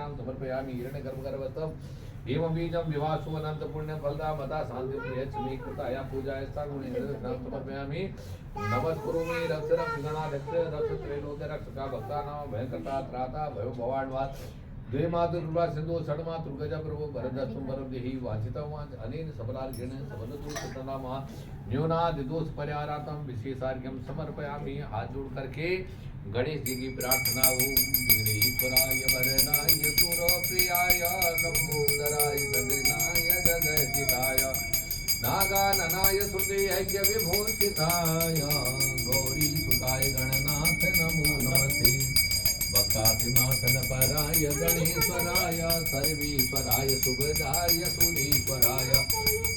पूजायां समर्पयामि हिरण्यगर्भगर्भस्थम् एवं बीजं विवासो अनंत पुण्य फलदा मता शांति प्रियच्छि कृताया पूजाय स्थागुणे नाम समर्पयामि नमस्कुरुमि रक्ष रक्ष गणाध्यक्ष रक्ष त्रैलोक्य रक्षका भक्तानां भयंकरता त्राता भयो भवान्वात् द्वे मातुर्वा सिंधु षड्मा तुर्गजा प्रभु भरदस्तुं वरं देहि वांछितवान् अनेन सबलार्घ्येन सबलतु सतनामा न्यूनादिदोष परिहारार्थं विशेषार्घ्यं समर्पयामि। हाथ जोड़ करके गणेश जी की प्रार्थना ओम विघ्नेश्वराय वरदाय सुरप्रियाय लंबोदराय सगनाय जगज्जिताय नागाननाय सुते यज्ञ विभूषिताय गौरी सुताय गणनाथ नमो नमस्ते भक्तातिनाथन पराय गणेश्वराय सर्वेश्वराय शुभदाय सुरेश्वराय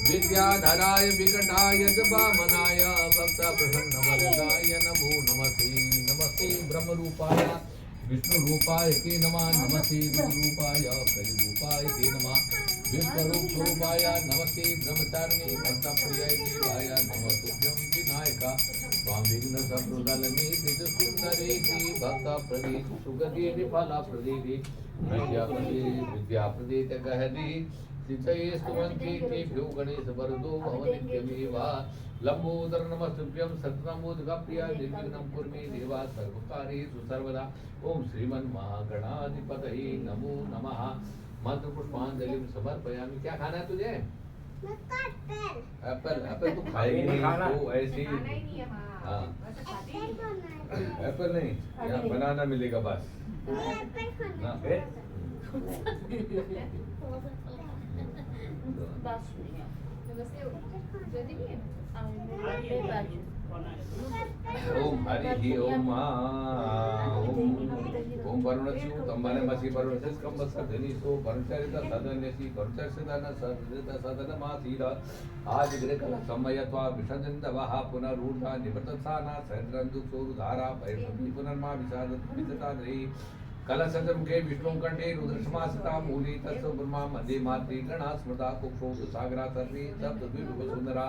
विद्याधराय विकटाय जबामनाय भक्त प्रसन्न वरदाय नमो नमस्ते नमस्ते ब्रह्म रूपाय विष्णु रूपाय ते नमः नमस्ते गुरुरूपाय कलिरूपाय ते नमः विश्वरूप स्वरूपाय नमस्ते ब्रह्मचारिणे भक्तप्रियाय देवाय नमस्तुभ्यं विनायका स्वाम विघ्न संप्रदालने निज सुंदरे की भक्त प्रदे सुगति निफला प्रदे विद्या प्रदे गहने सिंचये स्तुवन्ति तेभ्यो गणेश वरदो भव नित्यमेवा लंबोदर नमस्तुभ्यं सततमोदकप्रियाय निर्विघ्नं कुरु मे देवा सर्वकार्येषु सर्वदा ओम श्रीमन्महागणाधिपतये नमो नमः। मंत्र पुष्पांजलि समर्पयामि। क्या खाना है तुझे? एप्पल एप्पल तो खाएगी नहीं तो ऐसे हाँ एप्पल नहीं यहाँ बनाना मिलेगा बस ना ओम हरि ओम ओम वरुणस्यु तंबाने मसी वरुणस्यु कंबस धनी सो वरुणचरित सदन्यसी वरुणचरित सदृत सदनमासीद आज ग्रह समयत्वा विषजन्दवः पुनरूर्धा निवृत्तसाना सहस्रन्दु सोरुधारा भैरवी पुनर्मा विषाद विदता द्रयी कलशमुखे विष्णु कंठे रुद्रशमासता मूली तत्व ब्रह्मा मध्ये मात्री गणा स्मृता कुक्षो सागरा सर्वे सप्तद्वीप सुंदरा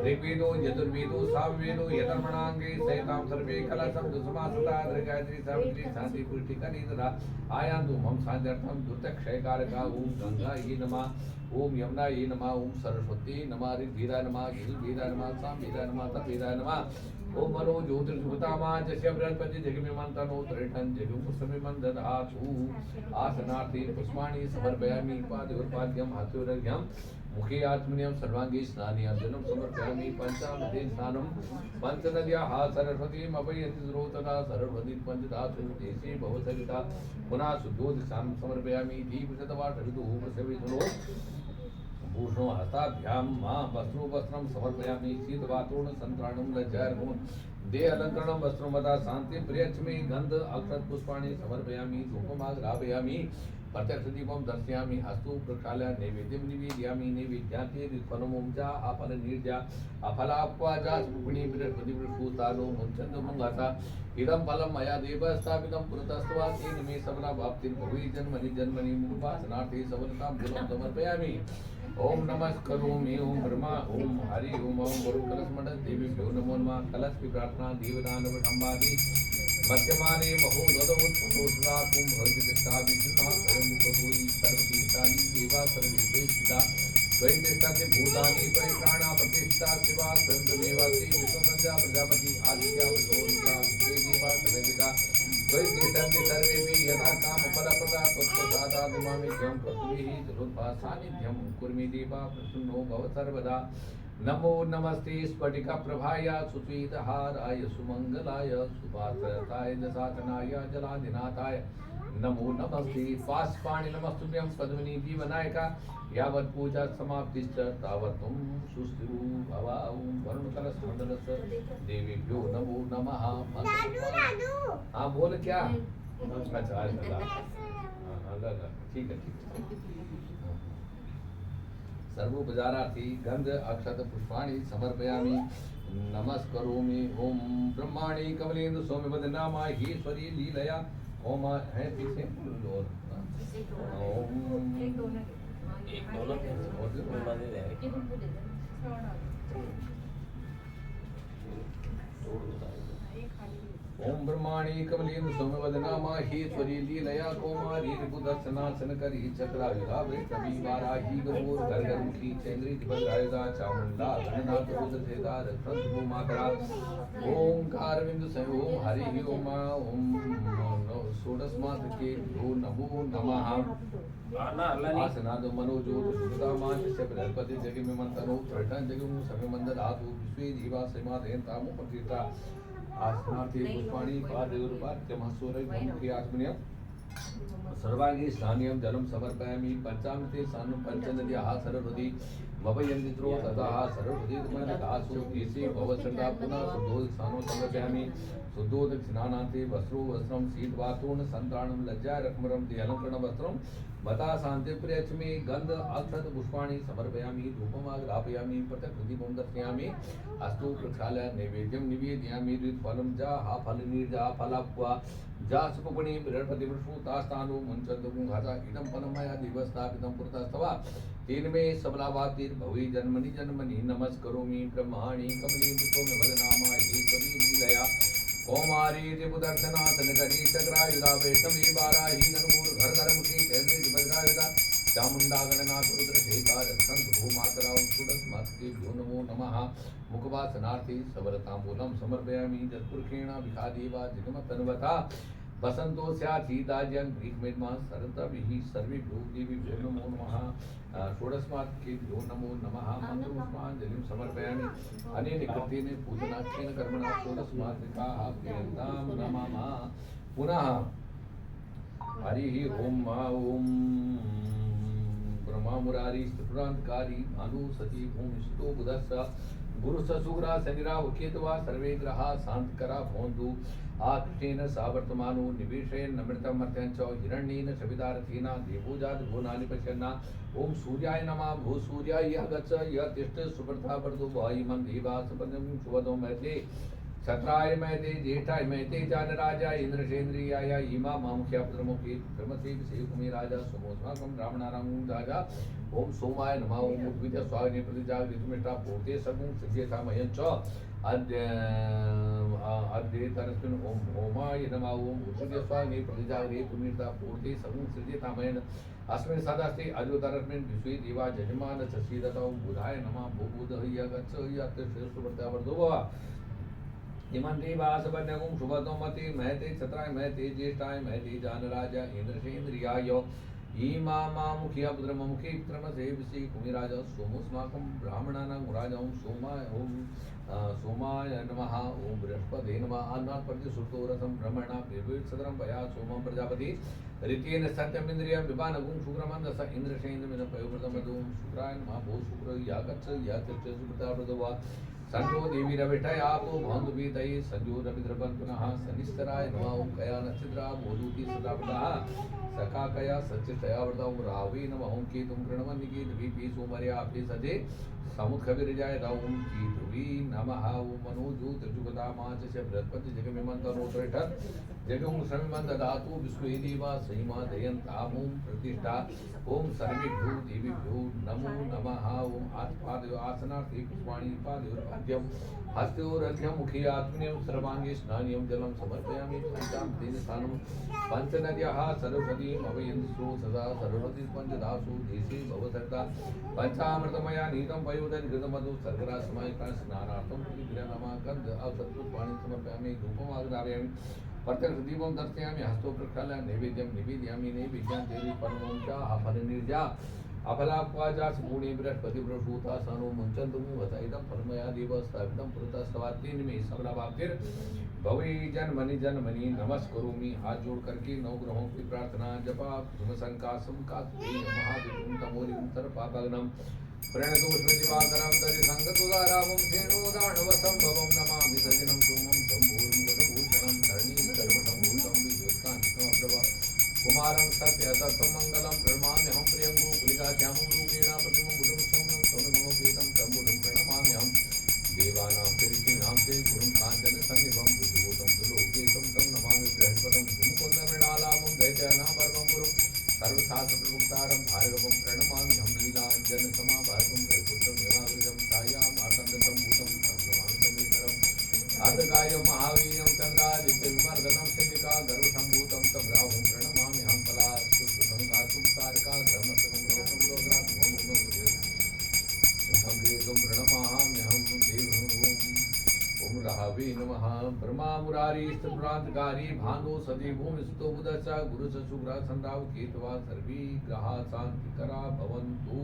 ऋग्वेदो यजुर्वेदो सामवेदो यतर्मणांगे सहितां सर्वे कलशम दुसमासता गायत्री सावित्री शांति पुष्टि कनिधरा आयान्तु मम साध्यर्थम दुर्तक्षयकारका ओम गंगा ये नमः ओम यमुना ये नमः ओम सरस्वती नमः ऋग्वेदा नमः गिरिवेदा नमः सामवेदा नमः तपवेदा नमः ओम मनो ज्योतिर्भुतामा जस्य बृहस्पति जगमिमंतनो त्रिठन जगमुसमिमं दधातु आसनार्थी पुष्पाणि समर्पयामि पादयोर्पाद्यं हास्योरर्घ्यं मुखे आत्मनियं सर्वांगी स्नानियं जलं समर्पयामि पंचामृते स्नानं पंचनद्याः सरस्वतीम् अपयति स्रोतदा सरस्वती पंचधातु देशे भवसरिता पुनः शुद्धोदकं समर्पयामि दीपशतवाटविदुः प्रसवितुनो भूषणो हस्ताभ्यां मां वस्त्रो वस्त्रं समर्पयामि शीतवातोर्ण संत्राणं लज्जार्घोन् दे अलंकरणं वस्त्रं मदा शान्ति प्रियच्मे गंध अक्षत पुष्पाणि समर्पयामि धूपमाग्रापयामि प्रत्यक्षदीपं दर्शयामि हस्तु प्रक्षाल्य नैवेद्यं निवेदयामि नैवेद्यान्ते फलमोमजा अपलनिर्जा अफलाप्वाजा सुपुणी बृहस्पतिवृषभूतानो मुञ्चन्दमुङ्गसा इदं फलं मया देव स्थापितं पुरतस्त्वा तेन मे सबला वाप्तिर् भवेत् जन्मनि जन्मनि मुपासनार्थे सबलतां फलं समर्पयामि। ओम नमस्करोमि ओम ब्रह्मा ओम हरि ओम वरुण कलशमण्डल देवीभ्यो नमो नमः। कलश की प्रार्थना देवदानवसंवादी मध्यमाने महोदधोत्पतोत्सवा कुंभविष्टा विष्णुः स्वयं प्रभुई सर्वतीर्थानि देवा सर्वेश्वरिता स्वयंतिष्ठते भूतानि त्वयि प्राणा प्रतिष्ठा शिवा स्वयंमेवासि विश्वसंजा प्रजापति आदित्या विष्णुरुद्रा देवा सवेदिका त्वयि सर्वेपि यथा काम फलप्रदा त्वत्प्रसादादिमामि त्वं पृथ्वीः जलोद्भासानिध्यं कुर्मि देवा प्रसन्नो भव सर्वदा। नमो नमस्ते स्फटिका प्रभाय सुस्मितहाराय सुमंगलाय सुभाषताय दशातनाय जलाधिनाथाय नमो नमस्ते पाशपाणि नमस्तुभ्यं पद्मिनी जीवनायका यावत् पूजा समाप्तिश्च तावत् त्वं सुस्थिरो भव। ओम वरुण कलश मंडलस्य देवीभ्यो नमो नमः। हाँ बोल क्या अच्छा ठीक है सर्वोपचारार्थी गंध अक्षत पुष्पाणि समर्पयामि नमस्करोमि। ओम ब्रह्माणि कमलेन्दु सौम्य नामा हीश्वरी लीलया ओम है पीछे ओम ब्रह्मा पुष्पाणि कमलेन्दु सौम्यवदना माहेश्वरी लीलया कौमारी रिपुदर्शनासन करी चक्रायुधा वैष्णवी वाराही गौर गर्गमुखी चैन्द्री भद्रायुधा चामुंडा गणनाथ रुद्रसेता रक्षन्तु भूमातरा ओंकार बिंदु संयो ओम हरि ओम ओम षोडशमात्र के नमो नमः आसनाद मनोजोत सुखदामान्य बृहस्पति जगि में मंत्रो प्रठन जगि समय मंद धातु विश्वे जीवा समाधेन तामो प्रतिष्ठा आसनार्थे पुष्पाणि पादयोर्पाद्यमहसूरय मुखे आत्मन्यम सर्वांगी स्नानियम जलम समर्पयामि पंचामृते सानु पंचनद्याः सरस्वती भवयन्दित्रो तथा सरस्वती दासो देशे भवसंगा पुनः शुद्धोदक स्नानो समर्पयामि शुद्धोदक स्नानान्ते वस्त्रो वस्त्रं शीतवातूर्ण संताणं लज्जा रक्मरं ते अलंकरण वस्त्रं मता शांति प्रियच्मे गंध अक्षत पुष्पाणि समर्पयामि धूपमाग्रापयामि पृथक् दर्शयामि अस्तु प्रक्षालय नैवेद्यं निवेदयामि द्विफलं जा हा फलनीर्जा फलाप्वा जा सुपणि बृहस्पति तास्तानु मुंचन्तु घाता इदं फलमया दिवस्तापितं पुरतस्तवा तेन मे सबलावातिर भवि जन्मनि जन्मनि नमस्करोमि ब्रह्माणि कमलेन्दु वदनामा ईश्वरी लीलया कौमारी रिपुदर्शनासन करी चक्रायुधा वैष्णवी वाराही ननुमूल घर धर्मुखी चैन्द्री भद्रायुधा चामुंडा गणनाथ रुद्रसेता रक्षन्तु भूमातरा सुरस्मात्केभ्यो नमो नमः मुखवासनार्थी सबरताम्बूलं समर्पयामि जत्पुरुषेण विखादेवा जिगमतन्वता बसंतो स्यासीताजन ग्रीकमेद्मा सरतभिः सर्वेभ्यो देवीभ्यो नमो नमः षोडशमात्केभ्यो नमो नमः मंत्रपुष्पाञ्जलिं समर्पयामि अनेन कृतेन पूजनाख्येन कर्मणा षोडशमात्रिकाः प्रियन्तां नमः पुनः हरिः ओम ओम ब्रह्मा मुरारी त्रिपुरांतकारी भानु सती भूमि सुतो बुधस्स गुरु ससुरा शनिरा उकेतवा सर्वे ग्रहा शांतकरा भवन्तु आकृष्टेन सावर्तमानो निवेशयन् नमृतं मर्त्यञ्च हिरण्येन शविदारथेन देवोजात भुवनानि पश्यन्ना ओम सूर्याय नमः भू सूर्याय यः गच्छ यः तिष्ठ सुप्रथा वर्धो वायुमं देवा सुपदं सुवदो मैते छत्राय मैते ज्येष्ठाय मैते जानराजाय इंद्रसेन्द्रियाय इमा मामुख्या पुत्रमुखे ब्रह्मसे विषयकुमे राजा सोमोस्माकं ब्राह्मणानां राजा ओम सोमाय नमः ओम उद्भिद्य स्वाग्ने प्रतिजागृतमिष्टा पूर्ते सर्वं सिद्ध्येता मह्यं च अद्य तरस्मिन् ओम होमाय नमः ओम उद्भिद्य स्वाग्ने प्रतिजागृतमिष्टा पूर्ते सर्वं सिद्ध्येता मह्यं अस्मिन् सदास्ते अद्युतरस्मिन् विश्वे देवा जजमान चसीदता ओम बुधाय नमः भूबुधः यः गच्छ यः तिष्ठति सुप्रथा वर्धो भव इमं देवासपन्यगुं शुभतोमति महते छत्राय महते ज्येष्ठाय महते जानराजा इंद्रसेन्द्रियाय इमा मुखिया पुत्रमुखे पुत्रमसे विषे कुमिराज सोमोस्माकं ब्राह्मणानां राजा ओम सोमाय नमः ओम बृहस्पते नमः अन्नात् प्रतिश्रुतो रसं ब्रह्मणा विवेत्सदरं पया सोमं प्रजापति ऋतेन सत्यमिन्द्रियं विपानगुं शुक्रमन्दस इंद्रसेन्द्रमिदं पयोव्रतमधुं शुक्राय नमः भो शुक्र या गच्छ या तिष्ठति सुप्रथा वर्धो वा संतो देवी रविष्ठया आपो भवन्तु पीतये संजो रविद्रपन् पुनः शनिश्चराय नमः ओम कया नक्षत्रा बोधूति सदावृतः सखा कया सच्चिष्टया वृता ओम रावे नमः ओम केतुं कृणवन्निके द्विपी सोमर्या अपि सजे समुत्खविरजाय ओम केतुवी नमः ओम मनोजो त्रिजुगतामाच च बृहस्पति जगमिमन्तनोत्रेठ जगं श्रमिमन्त धातु विश्वे देवा सहिमा दयन्तामों प्रतिष्ठा ओम सर्वेभ्यो देवीभ्यो नमो नमः ओम आत्पादयो आसनार्थे पुष्पाणि पादयोर्पाद्यं हस्तयोरर्घ्यं मुखे आत्मनेयं सर्वाङ्गे स्नानियं जलं समर्पयामि पञ्चामृतेन स्नानं पञ्चनद्याः सरस्वतीम् अवयन्सो सदा सरस्वती पञ्चदासु देशे भवसर्गा पञ्चामृतमया नीतं पयोदर्घृतमधु सर्गरा समायुक्ता स्नानार्थं प्रतिगृह नमः गन्ध औषधपुष्पाणि समर्पयामि धूपमाग्रापयामि प्रत्यक्षदीपं दर्शयामि हस्तो प्रक्षालय नैवेद्यं निवेदयामि नैवेद्यां देवी परमं च फलनिर्जा अफलाक्वाजा सुगुणे बृहस्पति प्रसूता सनो मुंचन्तु वसैदं फलमया देव स्थापितं पुरतस्तवात्तेन मे सबलावाप्तिर भवे जन्मनि जन्मनि नमस्करोमि हाथ जोड़ करके नौ ग्रहों की प्रार्थना जपा धूमसंकासं कात्तेय महाविष्णुं तमोरिं सर्वपापग्नं प्रणतोष्म दिवाकरं तरि संगतुदारावं धेनोदानवसंभवं नमामि सजनं सोमं शम्भुं गतभूषणं धरणीं सर्वसम्भूतं विद्युत्कान्तिकमप्रभ कुमारं सत्यसत्त्वं मङ्गलं प्रणमाम्यहं प्रियं गोकुलिकाख्यामं रूपेण प्रतिमं बुधं सौम्यं सौम्यमनोपेतं प्रबुधं प्रणमाम्यहं देवानां ऋषीणां च गुरुं काञ्चन सन्निभं बुद्धिभूतं त्रिलोकेशं तं नमामि बृहस्पतिं मुकुन्दमृणालामं दैत्यानां गुरुं सर्वशास्त्रप्रमुक्तारं भार्गवं प्रणमाम्यहं नीलाञ्जनसमाभासं वैकुण्ठं यमाग्रजं छायाम् आसन्दतं भूतं तं नमामि चन्द्रेश्वरं अर्धकायं महावीर्यं चन्द्रादित्यविमर्दनं सिंहिका गर्भसम्भूतं तं राहुं प्रणमाम्यहं फलास्तुसंघातुं तारका धर्मसुखं लोकं लोकनाथं संकेतं प्रणमाम्यहं देवं ओम राहवे नमः। ब्रह्मा मुरारी स्त्रिपुरांतकारी भानु सदी भूमि सुतो बुधश्च गुरु शुक्र संराव केतवा सर्वी ग्रहा शांतिकरा भवन्तु।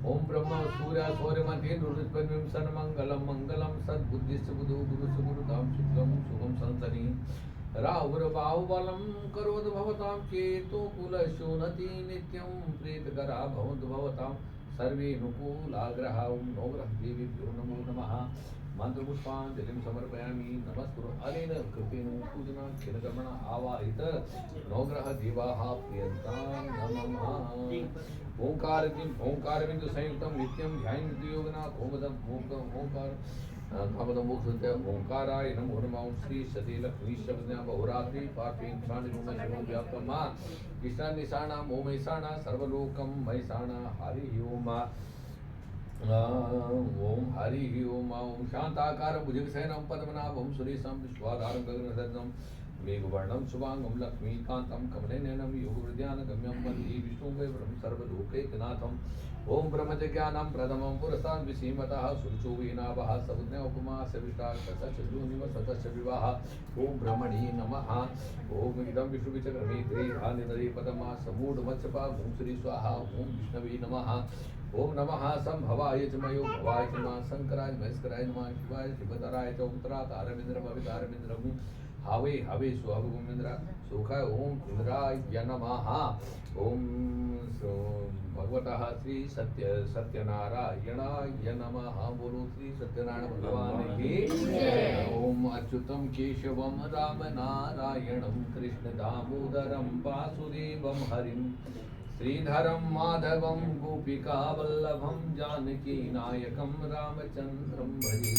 ओम ब्रह्म सूर्य सौर्यमतेन्द्र ऋष्पन्विंसन मंगलम मंगलम सद्बुद्धिश्च बुधो गुरुश्च गुरुधाम शुक्लम शुभम संसनि राहुर्बाहुबलं करोतु भवतां केतु कुलशोनति नित्यं प्रीतकरा भवन्तु भवतां सर्वे नुकूलाग्रहा ओम नवग्रह देवीभ्यो नमो नमः। मंत्रपुष्पांजलिं समर्पयामि। नमस्कुरु अनेन कृतेन पूजना खिलकर्मण आवाहित नवग्रह देवाः प्रियन्तां नमः। ओंकार बिंदु संयुक्तं नित्यं ध्यायन्ति योगिनः ओंकार कामदमोक्षते ओंकाराय नमो नमः। श्री सती लक्ष्मी शब्दना बहुरात्रि पार्थिं क्षाणिरूप शिवं व्याप्तं कृष्ण निशाना मोमैषाणा सर्वलोकं मैषाणा हरि ओम ओम हरि ओम ओम शांताकारं भुजगशयनं पद्मनाभं सुरेशं विश्वाधारं गगनसदृशं मेघवर्णं शुभांगं लक्ष्मीकान्तं कमलनयनं योगविद्यानगम्यं वन्दे विष्णुं सर्वलोकैकनाथम्। ओम ब्रह्मज्ञानं प्रथमं पुरस्तात् विसीमतः सुरुचो वीणावः समुद्र उपमा सविष्टा सतस्य विवाह। ओम ब्रह्मणे नमः। ओम इदं विष्णुविचक्रमे धान्यदरे पदमा समूढमत्स्यपा ओम श्री स्वाहा। ओम विष्णवे नमः। ओम नमः संभवाय च मयो भवाय च नमः शंकराय महेश्वराय नमः शिवाय शिवतराय च उत्तरातारमिन्द्र भवितारमिन्द्रं हवे हवे सुहविन्द्र सुखाय ओम इंद्राय नमः। ओम भगवतः श्री सत्यनारायणाय नमः। बोलो श्री सत्यनारायण भगवान की। ओम अच्युतं केशवं राम नारायणं कृष्ण दामोदरं वासुदेवं हरिं श्रीधरं माधवं गोपिका वल्लभं जानकी नायकं रामचन्द्रं भजे।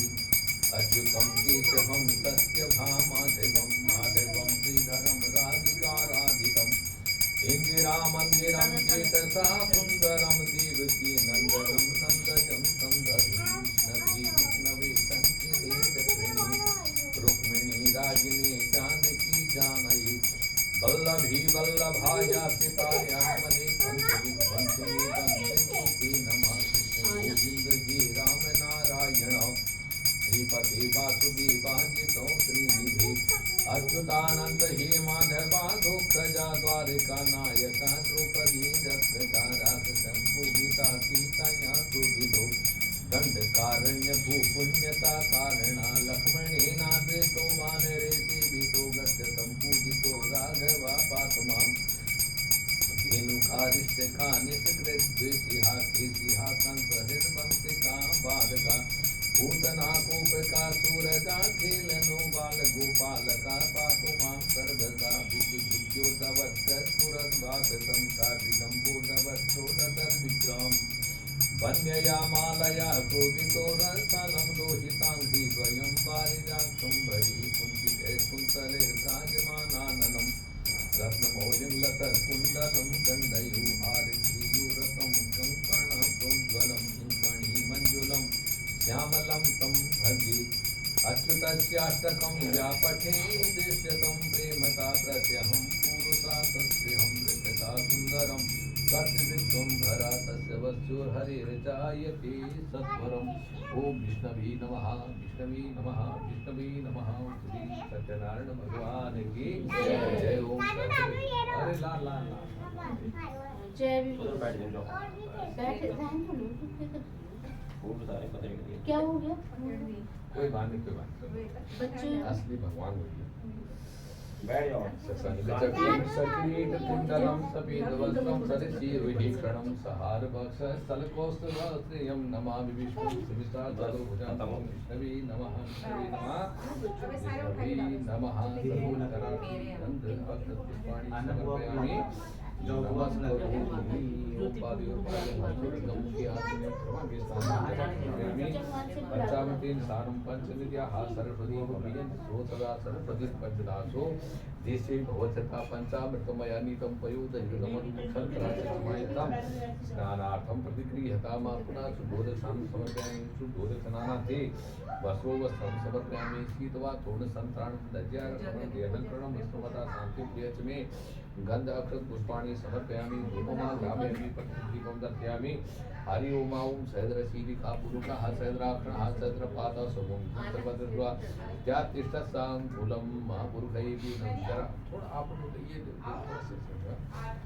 अच्युतं केशवं सत्यभामाधवं माधवं श्रीधरं राधिकाराधितम् इंदिरामन्दिरं चेतसा सुन्दरं देवकी नन्दनं नन्दजं सन्दधि विष्णवे संकीर्णे चक्रिणे रुक्मिणी रागिनी जानकी जानयी वल्लभी वल्लभाया सीतायात्मने कंसि नमः। कृष्ण गोविंद जी राम नारायण श्रीपति वासुदेवाजितो श्रीनिधि अच्युतानंद हे माधवा दुःखजा द्वारिका नायका द्रौपदी रत्नकारास संपूजिता सीतया सुविधो दंडकारण्य भूपुण्यता कारणा लक्ष्मणेनादृतो वानरे सेवितो गत्य संपूजितो राघवा पातु माम्। सिंहासंसहृद्विसिहासंसहृद्वंसिका बालका पूतना कूपका सूरजा खेलनो बाल गोपालका पातु मां सर्वदा विद्युद्योतवत्सुरद्वासतं कार्तिकम्बोधवत्सोदतर्विक्रम वन्यया मालया क्रोधितो रसलं लोहितांसि स्वयं पारिजातं भजे कुञ्चिते कुन्तले काजमानाननं रत्नमौलिं लसत्कुण्डलं दण्डयुहारित्रियुरतं कङ्कणप्रोज्ज्वलं किङ्कणी मञ्जुलं श्यामलं तं भजे। अच्युतस्याष्टकं या पठेत् दृश्यतं प्रेमता प्रत्यहं पुरुषा तस्यहं दृश्यता सुन्दरं तद्विश्वम्भरा तस्य वस्युर्हरिर्जायते सत्वरम्। ओम विष्णवे नमः विष्णवे नमः विष्णवे नमः। श्री सत्यनारायण भगवान की जय। ओम अरे ला ला ला जय क्या हो गया? कोई बात नहीं कोई बात नहीं। बच्चे असली भगवान वही है। बैठ जाओ। ससंगचक्रीं सकिरीटकुण्डलं सफेदवस्त्रं सरिसीर्विभीषणं सहारवक्षस्थलकौस्तुभश्रियं नमामि विष्णुं सुविशालभुजं विष्णवे नमः विष्णवे नमः विष्णवे नमः। सर्वोत्तराणि समर्पयामि। पंचामतीन सारम पंचनित्या हा सरस्वती भवियन सदा सरस्वती पंचदासो देशे भवचता पंचामृतमयानीतम पयोदहितमनुमुखंतराचमायतम स्नानार्थम प्रतिक्रियतामा पुनः सुबोधसाम समर्पयामि सुबोधस्नानाते वस्त्रो वस्त्रं समर्पयामि शीतवा तोरण संत्राण दज्यारणं वस्त्रवता शांति प्रियच मे गंध अक्षत पुष्पाणि समर्पयामि धूपमा ग्रामयामि प्रतिदीपं दर्शयामि हरि ओम ओम सहद्र शीलिका पुरुषा हा सहद्राक्षण हा सहद्र पाता सोमं सर्वद्रवा त्यातिष्ठसां कुलम महापुरुषै भी नमस्कार। थोड़ा आप ये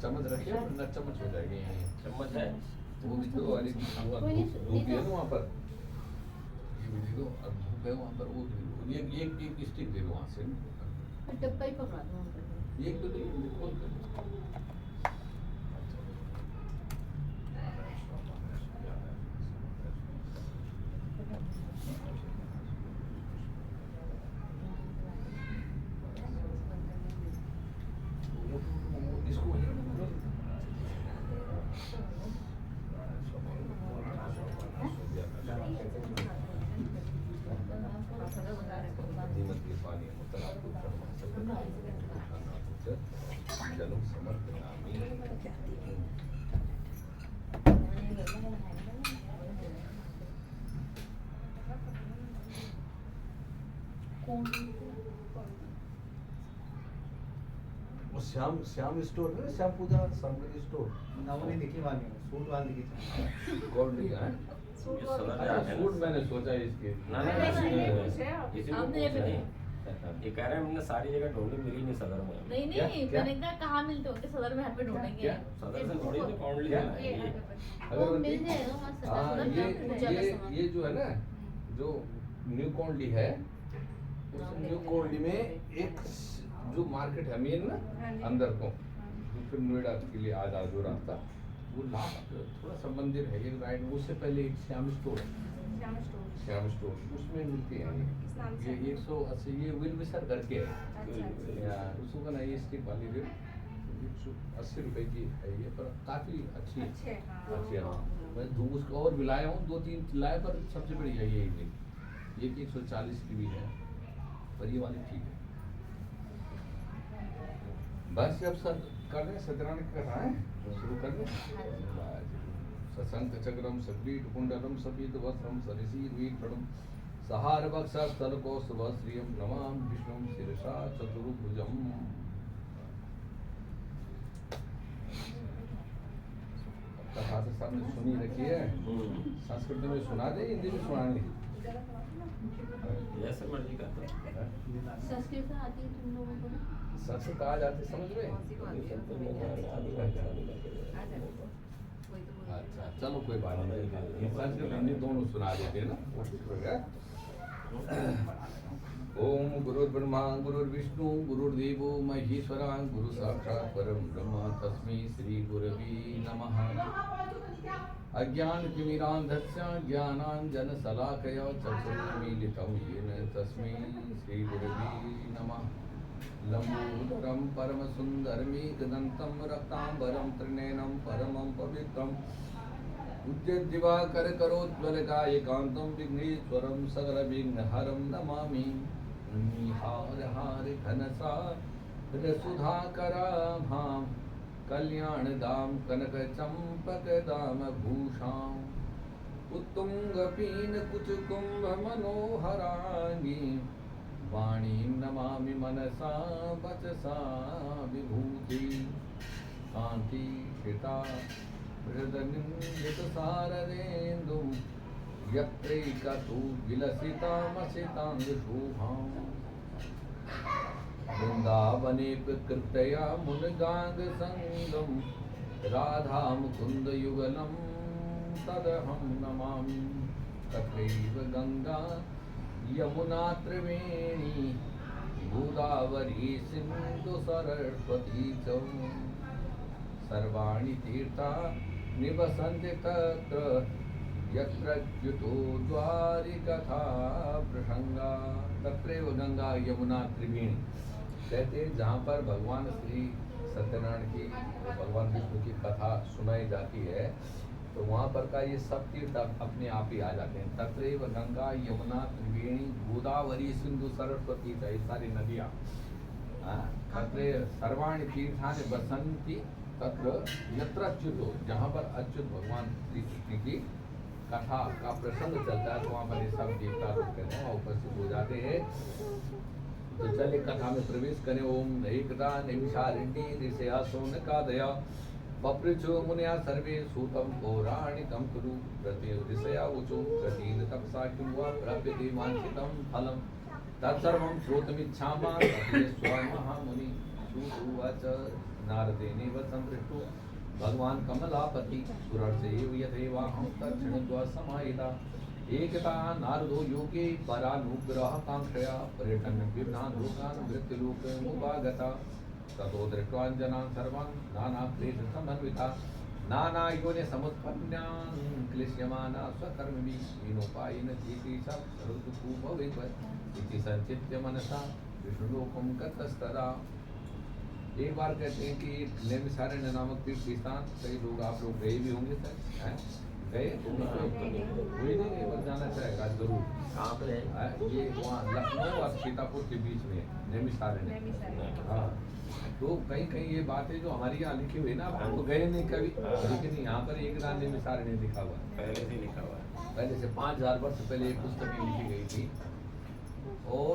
चम्मच रखिए वरना चम्मच हो जाएगी। चम्मच है वो भी तो वाली धूप है ना वहाँ पर, ये भी दे दो और धूप है वहाँ पर, वो ये एक स्टिक दे दो वहाँ से, डब्बा ही पकड़ा दो वहाँ पर। एक तो नहीं खोल कर इसको नीमत के पानी जलम समर्पयामि। वो श्याम स्टोर है, श्याम पूजा सामग्री स्टोर नवनी दिखी वाली है, सूट वाली दिखी कौन लिखा है? सूट मैंने सोचा इसके ये कह रहे हैं हमने सारी जगह ढूंढी, मिली नहीं सदर में। नहीं क्या? नहीं क्या? मैंने कहा कहाँ मिलते होंगे, सदर में हर पे ढूंढेंगे। क्या? सदर से थोड़ी तो कौन क्या? लिया है वो मिल जाएगा वहाँ सदर हाँ, में पूजा का सामान। ये जो है ना, जो न्यू कॉन्डी है, उस न्यू कॉन्डी में एक जो मार्केट है मेन ना अंदर को, फिर नोएडा के लिए आजाद जो रास्ता, वो लास्ट थोड़ा सा मंदिर है एक राइट, उससे पहले एक श्याम स्टोर है, श्याम स्टोर उसमें मिलती है ये 180 ये विल विसर करके है यार, उसको का ना ये स्टिक वाली रेट 180 रुपए की है ये, पर काफी अच्छी है, अच्छी है। हाँ, मैं धूप उसका और भी लाया हूँ, 2-3 लाए, पर सबसे बढ़िया ये एक 140 की भी है, पर ये वाली ठीक है। बस अब सब कर रहे हैं, सत्यनारायण कर रहा है, शुरू कर रहे हैं। सशंक चक्रम सग्रीट कुंडलम सफेद वस्त्रम सरिसीर वीक्षणम सहार वक्षा स्थलको शुभश्रियम नमाम विष्णुम शीर्षा चतुर्भुजम। कथा तो सबने सुनी रखी है, संस्कृत में सुना दे, हिंदी में सुनानी है। जैसे मर्जी करता है। संस्कृत आती है तुम लोगों को ना? संस्कृत आ जाते समझ में? अच्छा चलो कोई बात नहीं, संस्कृत हिंदी दोनों सुना देते हैं ना। ओम गुरुर्ब्रह्मा गुरुर्विष्णु गुरुर्देवो महेश्वरा गुरु साक्षात् परम ब्रह्म तस्मै श्री गुरवे नमः। अज्ञानतिमिरान्धस्य ज्ञानाञ्जनशलाकया चक्षुर्मीलितं येन तस्मै श्री गुरवे नमः। लंबोदरं परमसुन्दरमेकदन्तं रक्ताम्बरं त्रिनयनं परमं पवित्रम् उज्जद्दिवाकरकरोज्ज्वलकायकान्तं विघ्नेश्वरं सकलविघ्नहरं नमामि। निहार हार घनसारसुधाकराभां कल्याणदां कनकचम्पकदां भूषाम् उत्तुङ्गपीनकुचकुम्भमनोहराङ्गीं वाणीं नमामि मनसा वचसा विभूति। कान्ति श्रिता हृदनिन्दितसारदेन्दुं यत्रैकतु विलसितामसिताङ्गशोभाम्। वृन्दावने प्रकृतया मुनिगाङ्गसङ्गं राधा मुकुन्दयुगलं तदहं नमामि। तत्रैव गङ्गा यमुना त्रिवेणी गोदावरी सिन्धु सरस्वती च सर्वाणि तीर्था निवसन्ति तत्र यत्र च्युतो द्वारिकथा प्रसंगा। तत्रैव गंगा यमुना त्रिवेणी, कहते हैं जहाँ पर भगवान श्री सत्यनारायण की भगवान विष्णु की कथा सुनाई जाती है तो वहाँ पर का ये सब तीर्थ अपने आप ही आ जाते हैं। तत्रैव गंगा यमुना त्रिवेणी गोदावरी सिंधु सरस्वती ये सारी नदियाँ तत्र सर्वाणि तीर्थानि वसन्ति तत्र यत्र अच्युतो, जहाँ पर अच्युत भगवान श्री कृष्ण की कथा का प्रसंग चलता है तो वहाँ पर ये सब देवता लोग कहते हैं उपस्थित हो जाते हैं। तो चलिए कथा में प्रवेश करें। ओम एकदा निमिषारण्ये ऋषया शौनकादया पपृच्छो मुनया सर्वे सूतं पौराणिकं कुरु प्रति ऋषया ऊचो प्रतीन तपसा किं वा प्राप्यते वाञ्छितं फलं तत्सर्वं श्रोतुमिच्छामः स्वमहामुनि सुवाच। नारदेनैव सम्पृष्टो भगवान् कमलापति सुरर्षैव यथैवाहं दक्षिणद्वा समाहिता एकता नारदो योगे परानुग्रहकाङ्क्षया पर्यटन् विविधान् लोकान् मृत्युलोकमुपागता ततो दृष्ट्वान् जनान् सर्वान् नानाक्लेशसमन्विता नानायोनिसमुत्पन्नान् क्लिश्यमाना स्वकर्मभिः हीनोपायेन चेतेषां सर्वदुःखो भवेत् इति संचित्य मनसा विष्णुलोकं गतस्तदा। एक बार कहते हैं कि नैमिषारण्य नामक तीर्थ स्थान कई लोग आप लोग गए भी होंगे सर, हैं गए? कोई नहीं एक बार जाना चाहेगा जरूर। कहाँ पे है? ये वहाँ लखनऊ और सीतापुर के बीच में नैमिषारण्य। हाँ, तो कहीं कहीं ये बातें जो हमारी यहाँ लिखी हुई ना, हम तो गए नहीं कभी, लेकिन यहाँ पर एक नाम नैमिषारण्य लिखा हुआ है, पहले से लिखा हुआ है। पहले से 5000 वर्ष पहले एक पुस्तक लिखी गई थी। और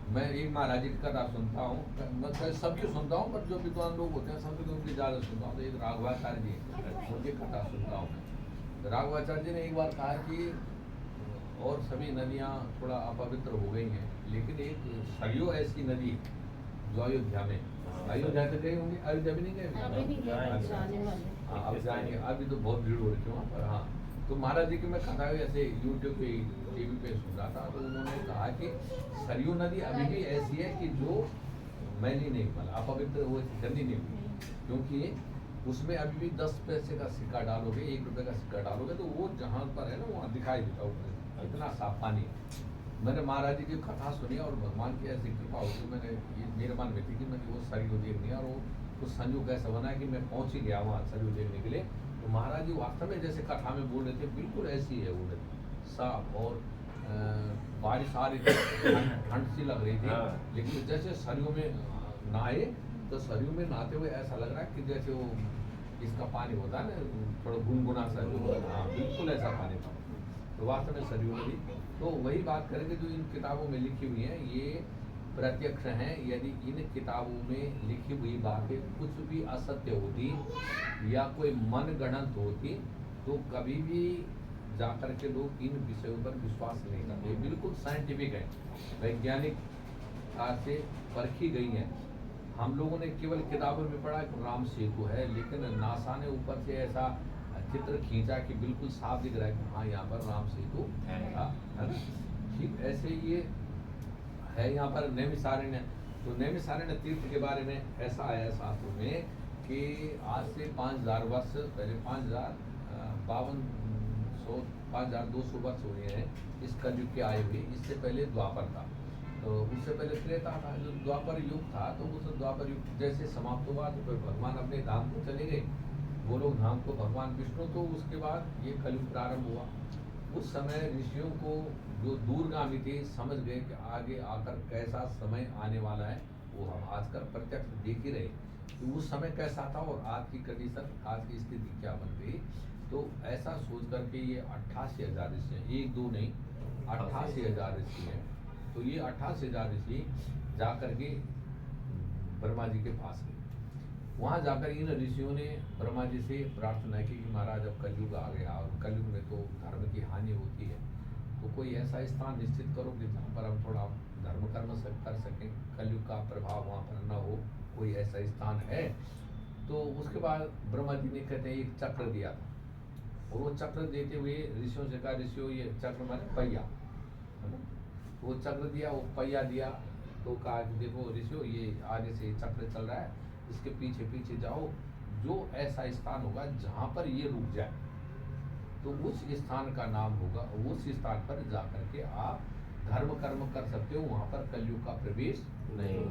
मैं एक महाराज जी की कथा सुनता हूँ, मैं सबकी सुनता हूँ, पर जो विद्वान लोग होते हैं सबकी उनकी ज़्यादा सुनता हूँ। तो एक राघवाचार्य जी उनकी कथा सुनता हूँ। तो राघवाचार्य जी ने एक बार कहा कि और सभी नदियाँ थोड़ा अपवित्र हो गई हैं, लेकिन एक सरयू ऐसी नदी जो अयोध्या में, अयोध्या तक गए होंगे, अयोध्या भी नहीं गए? अभी नहीं गए, जाने वाले। हाँ, अब जाएंगे, अभी तो बहुत भीड़ हो रही थी वहाँ पर। हाँ, तो महाराज जी की मैं कथा ऐसे यूट्यूब पे टीवी पे सुन रहा था, तो उन्होंने कहा कि सरयू नदी अभी भी ऐसी है कि जो मैली नहीं, मतलब अपवित्र वो गंदी नहीं हुई, क्योंकि उसमें अभी भी 10 पैसे का सिक्का डालोगे, 1 रुपये का सिक्का डालोगे तो वो जहाँ पर है ना वहाँ दिखाई देता ऊपर, इतना साफ पानी है। मैंने महाराज जी की कथा सुनी और भगवान की ऐसी कृपा होती, मैंने ये मेरे मन में थी कि मैंने वो सरयू देखनी, और वो कुछ संयोग ऐसा बना कि मैं पहुँच ही गया वहाँ सरयू देखने के लिए। तो महाराज जी वास्तव में जैसे कथा में बोल रहे थे बिल्कुल ऐसी है वो नदी, साफ, और बारिश आ रही थी, ठंड सी लग रही थी, लेकिन जैसे सरयू में नहाए तो सरयू में नहाते हुए ऐसा लग रहा है कि जैसे वो इसका पानी होता है ना थोड़ा गुनगुना सा, हाँ बिल्कुल ऐसा पानी था। तो वास्तव में सरयू नदी, तो वही बात करेंगे जो इन किताबों में लिखी हुई हैं, ये प्रत्यक्ष हैं। यदि इन किताबों में लिखी हुई बातें कुछ भी असत्य होती या कोई मन गणत होती तो कभी भी जाकर के लोग इन विषयों पर विश्वास नहीं करते। बिल्कुल साइंटिफिक है, वैज्ञानिक से परखी गई हैं। हम लोगों ने केवल किताबों में पढ़ा कि राम सेतु है, लेकिन नासा ने ऊपर से ऐसा चित्र खींचा कि बिल्कुल साफ दिख रहा है कि हाँ यहाँ पर राम सेतु है ना। ठीक ऐसे ये है यहाँ पर नैमिषारण्य। तो नैमिषारण्य तीर्थ के बारे में ऐसा है शास्त्रों में कि आज से 5000 वर्ष पहले, 5200 वर्ष हुए हैं इस कलयुग के आए हुए। इससे पहले द्वापर था, तो उससे पहले त्रेता था। जो द्वापर युग था तो उस द्वापर युग जैसे समाप्त हुआ तो फिर भगवान अपने धाम को चले गए, गोलोक धाम को, भगवान विष्णु। तो उसके बाद ये कलयुग प्रारंभ हुआ। उस समय ऋषियों को जो दूरगामी थे समझ गए कि आगे आकर कैसा समय आने वाला है, वो हम आजकल प्रत्यक्ष देख ही रहे कि उस समय कैसा था और आज की कंडीशन, आज की स्थिति क्या बन गई। तो ऐसा सोच करके ये 88,000 ऋषि हैं, 1-2 नहीं, 88,000 ऋषि हैं। तो ये 88,000 ऋषि जाकर के ब्रह्मा जी के पास गए। वहाँ जाकर इन ऋषियों ने ब्रह्मा जी से प्रार्थना की कि महाराज अब कलयुग आ गया और कलयुग में तो धर्म की हानि होती है, तो कोई ऐसा स्थान निश्चित करो कि जहाँ पर हम थोड़ा धर्म कर्म कर सकें, कलयुग का प्रभाव वहाँ पर न हो, कोई ऐसा स्थान है। तो उसके बाद ब्रह्मा जी ने कहते हैं एक चक्र दिया था, और वो चक्र देते हुए ऋषियों से कहा, ऋषियों ये चक्र माने पहिया है ना, वो चक्र दिया, वो पहिया दिया। तो कहा कि देखो ऋषियों ये आगे से चक्र चल रहा है, इसके पीछे पीछे जाओ, जो ऐसा स्थान होगा जहाँ पर ये रुक जाए तो उस स्थान का नाम होगा, उस स्थान पर जाकर के आप धर्म कर्म कर सकते हो, वहाँ पर कलयुग का प्रवेश नहीं।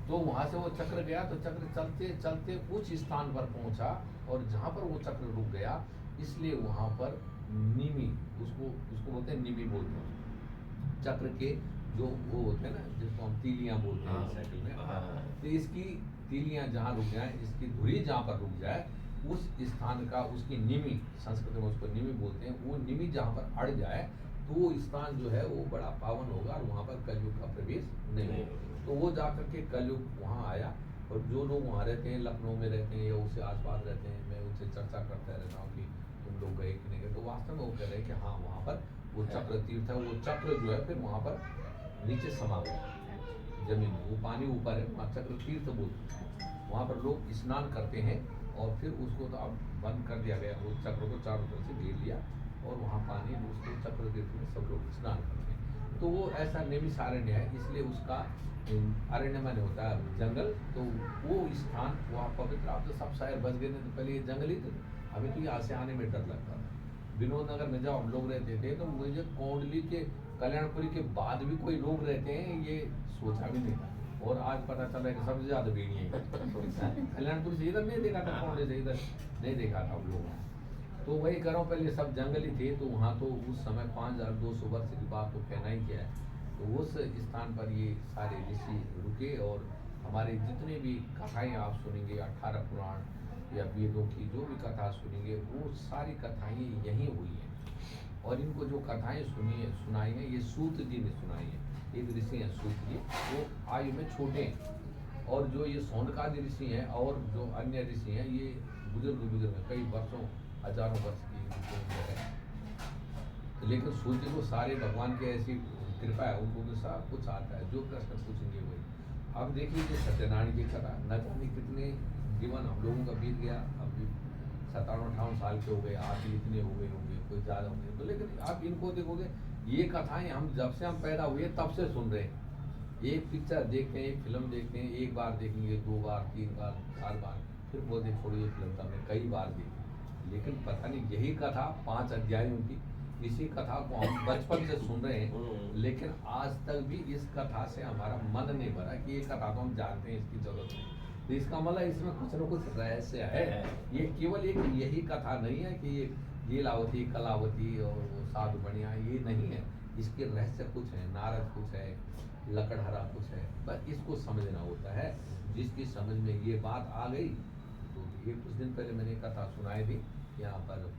तो वहां से वो चक्र गया, तो चक्र चलते चलते उच्च स्थान पर पहुंचा, और जहां पर वो चक्र रुक गया, इसलिए वहां पर निमि, उसको उसको बोलते हैं, निमि बोलते हैं चक्र के जो वो होते हैं ना, जिसको हम तीलियां बोलते हैं साइकिल में। तो इसकी तीलियां जहाँ रुक जाए, इसकी धुरी जहाँ पर रुक जाए, उस स्थान का, उसकी निमि, संस्कृत में उसको निमि बोलते हैं, वो निमि जहाँ पर अड़ जाए तो वो स्थान जो है वो बड़ा पावन होगा, और वहाँ पर कलयुग का प्रवेश नहीं होगा। तो वो जाकर के कलयुग वहाँ आया, और जो लोग वहाँ रहते हैं, लखनऊ में रहते हैं या उससे आसपास रहते हैं, मैं उनसे चर्चा करता रहता हूँ कि तुम लोग गए कि नहीं गए, तो वास्तव में वो कह रहे हैं कि हाँ, वहाँ पर वो चक्र तीर्थ है, वो चक्र जो है फिर वहाँ पर नीचे समा गया जमीन में, वो पानी ऊपर है, वहाँ चक्र तीर्थ बोलते हैं। वहाँ पर लोग स्नान करते हैं, और फिर उसको तो अब बंद कर दिया गया, उस चक्र को चारों तरफ से घेर लिया, और वहाँ पानी, उसको चक्र तीर्थ में सब लोग स्नान करते हैं। तो वो ऐसा नैमिषारण्य है, इसलिए उसका अरण्य माने होता है जंगल। तो वो स्थान वहाँ पवित्र, आप तो सब शहर बस गए थे, तो पहले ये जंगल ही थे, हमें तो यहाँ से आने में डर लगता था। विनोद नगर में जब हम लोग रहते थे, तो मुझे कोंडली के, कल्याणपुरी के बाद भी कोई लोग रहते हैं, ये सोचा भी नहीं था, और आज पता चला है कि सबसे ज्यादा भेड़िया कल्याणपुरी से इधर नहीं देखा था, कोंडली से इधर नहीं देखा था हम लोग। तो वही करो, पहले सब जंगल ही थे, तो वहाँ तो उस समय 5200 वर्ष की बात तो कहना ही क्या है। तो उस स्थान पर ये सारे ऋषि रुके, और हमारे जितने भी कथाएं आप सुनेंगे, 18 पुराण या वेदों की जो भी कथा सुनेंगे, वो सारी कथाएं यहीं हुई हैं। और इनको जो कथाएं सुनाई हैं, ये सूत जी ने सुनाई है। एक ऋषि हैं सूत जी, वो आयु में छोटे हैं, और जो ये सौनकादि ऋषि हैं और जो अन्य ऋषि हैं, ये बुजुर्ग कई वर्षों, हजारों वर्ष की इनकी उम्र है। तो लेकिन सूत जी को सारे भगवान की ऐसी कृपा है, उनको तो सब कुछ आता है, जो प्रश्न पूछेंगे वही। अब देखिए जो सत्यनारायण की कथा, न जाने कितने जीवन हम लोगों का बीत गया, अब 57-58 साल के हो गए, आप भी इतने हो गए होंगे, कोई ज़्यादा होंगे, तो लेकिन आप इनको देखोगे, ये कथाएं हम जब से हम पैदा हुए तब से सुन रहे हैं। एक पिक्चर देखते हैं, एक फिल्म देखते हैं, एक बार देखेंगे, 2 बार, 3 बार, 4 बार, फिर बोलते छोड़िए फिल्म तो हमने कई बार देखी। लेकिन पता नहीं, यही कथा 5 अध्यायों की, इसी कथा को हम बचपन से सुन रहे हैं, लेकिन आज तक भी इस कथा से हमारा मन नहीं भरा कि ये कथा तो हम जानते हैं, इसकी जरूरत नहीं। तो इसका मतलब इसमें कुछ न कुछ रहस्य है। ये केवल एक यही कथा नहीं है कि ये लीलावती, कलावती और वो साधु बढ़िया, ये नहीं है। इसके रहस्य कुछ है, नारद कुछ है, लकड़हरा कुछ है, बस इसको समझना होता है। जिसकी समझ में ये बात आ गई, तो ये कुछ दिन पहले मैंने कथा सुनाई थी यहाँ पर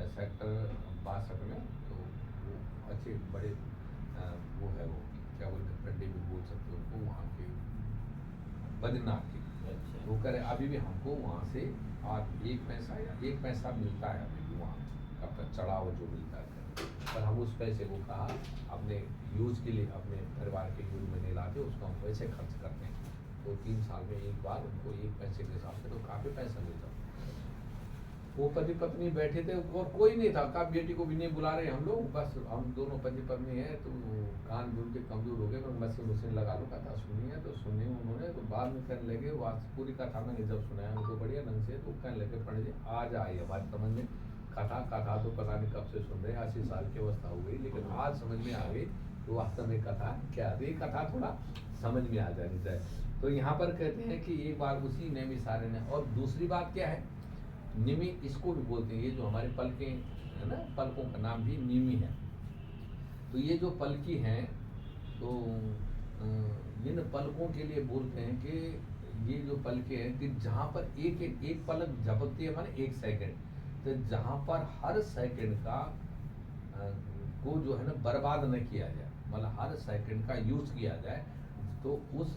सेक्टर 62 में। तो वो अच्छे बड़े वो है, वो क्या बोलते हैं, पंडित भी बोल सकते हो उनको, वहाँ के बद्रीनाथ की। वो कह रहे अभी भी हमको वहाँ से आज 1 पैसा या 1 पैसा मिलता है अभी भी वहाँ का चढ़ावा जो मिलता है, पर हम उस पैसे को कहा अपने यूज के लिए, अपने परिवार के यूज में नहीं लाते, उसको हम पैसे खर्च करते हैं। तो 3 साल में एक बार उनको 1 पैसे के हिसाब से तो काफ़ी पैसा मिलता। वो पति पत्नी बैठे थे, और कोई नहीं था, का बेटी को भी नहीं बुला रहे हम लोग, बस हम दोनों पति पत्नी हैं। तो कान भी उनके कमजोर हो गए, तो मशीन लगा लो, कथा सुनी है। तो सुनी उन्होंने, तो बाद में कहने लगे, वो पूरी कथा मैंने जब सुनाया उनको बढ़िया ढंग से, तो कहने लगे पंडित जी आज आई हमारी समझ में कथा तो पता नहीं कब से सुन रहे हैं, 80 साल की अवस्था हो गई, लेकिन आज समझ में आ गई तो वास्तव में कथा क्या है। कथा थोड़ा समझ में आ जानी चाहिए। तो यहाँ पर कहते हैं कि एक बार उसी नैमिषारण्य, और दूसरी बात क्या है, निमि इसको भी बोलते हैं, ये जो हमारे पलकें है ना, पलकों का नाम भी निमि है। तो ये जो पलकी हैं, तो इन पलकों के लिए बोलते हैं कि ये जो पलकें हैं, कि जहाँ पर एक पलक झपकती है, माने 1 सेकंड, तो जहाँ पर हर सेकंड का को जो है ना बर्बाद न किया जाए, मतलब हर सेकंड का यूज किया जाए, तो उस